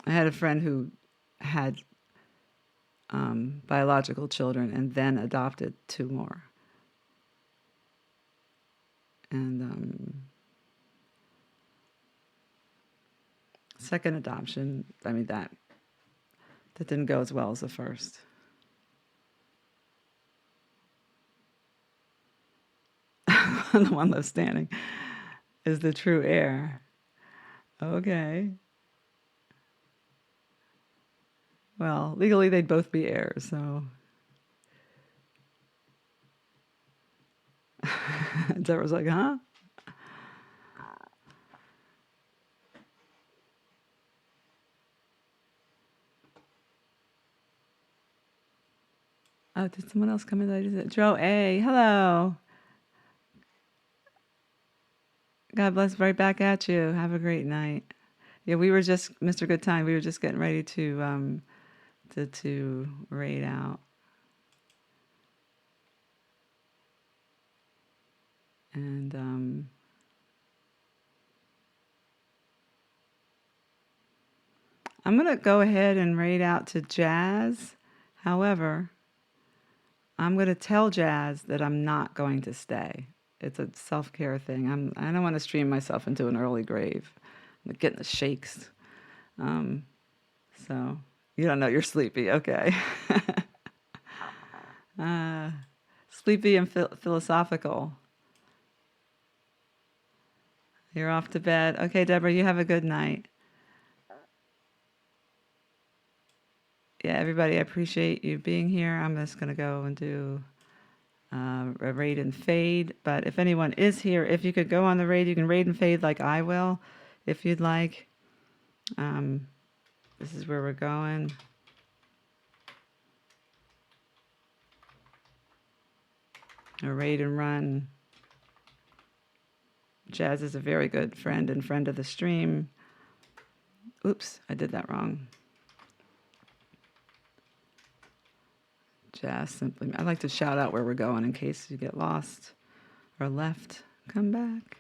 I had a friend who had biological children and then adopted two more. And second adoption, I mean, that didn't go as well as the first. The one left standing is the true heir. Okay. Well, legally they'd both be heirs, so. Deborah's like, huh? Oh, did someone else come in that I just Joe A. Hello. God bless. Right back at you. Have a great night. Yeah, we were just Mr. Good Time. We were just getting ready to raid out. And I'm going to go ahead and raid out to Jazz. However, I'm going to tell Jazz that I'm not going to stay. It's a self-care thing. I don't want to stream myself into an early grave. I'm getting the shakes. So you don't know you're sleepy. Okay. uh, Sleepy and philosophical. You're off to bed. Okay, Deborah, you have a good night. Yeah, everybody, I appreciate you being here. I'm just going to go and do a raid and fade. But if anyone is here, if you could go on the raid, you can raid and fade like I will, if you'd like. This is where we're going. A raid and run. Jazz is a very good friend and friend of the stream. Oops, I did that wrong. Jazz simply. I'd like to shout out where we're going in case you get lost or left. Come back.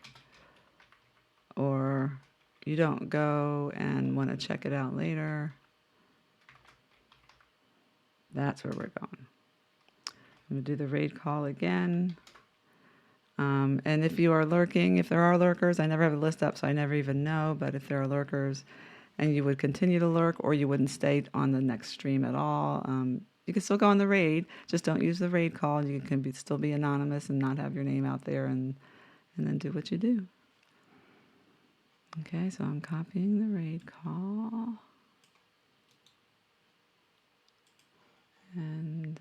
Or you don't go and want to check it out later. That's where we're going. I'm going to do the raid call again. And if you are lurking, if there are lurkers, I never have a list up, so I never even know. But if there are lurkers and you would continue to lurk or you wouldn't stay on the next stream at all, you can still go on the raid. Just don't use the raid call. You can still be anonymous and not have your name out there and then do what you do. Okay, so I'm copying the raid call. And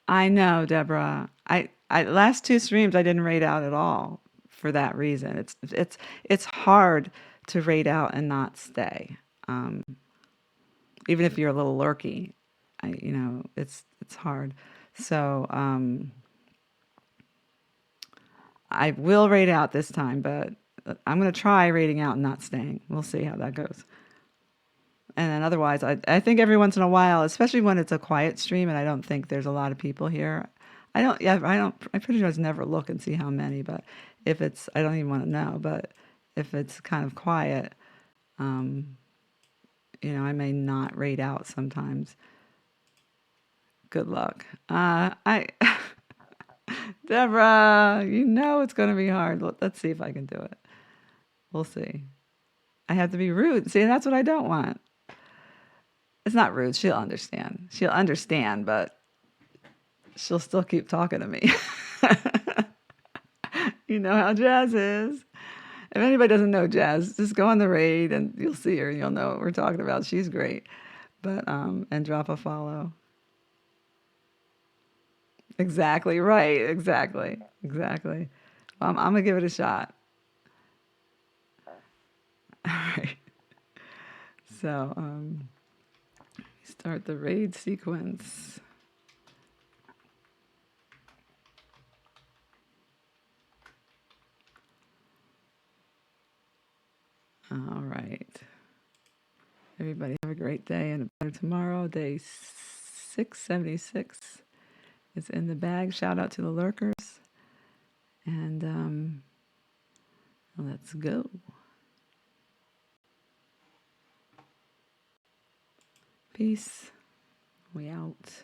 I know, Deborah. I last two streams I didn't raid out at all for that reason. It's hard to raid out and not stay. Even if you're a little lurky, it's hard. So I will raid out this time, but I'm going to try raiding out and not staying. We'll see how that goes. And then otherwise, I think every once in a while, especially when it's a quiet stream and I don't think there's a lot of people here, I pretty much never look and see how many, but if it's, I don't even want to know, but if it's kind of quiet, I may not raid out sometimes. Good luck. Deborah, it's going to be hard. Let's see if I can do it. We'll see. I have to be rude. See, that's what I don't want. It's not rude. She'll understand. She'll understand, but she'll still keep talking to me. You know how Jazz is. If anybody doesn't know Jazz, just go on the raid and you'll see her and you'll know what we're talking about. She's great. But and drop a follow. Exactly right. Exactly. I'm gonna give it a shot. All right. So start the raid sequence. All right. Everybody have a great day and a better tomorrow. Day 676 is in the bag. Shout out to the lurkers. And let's go. Peace. We out.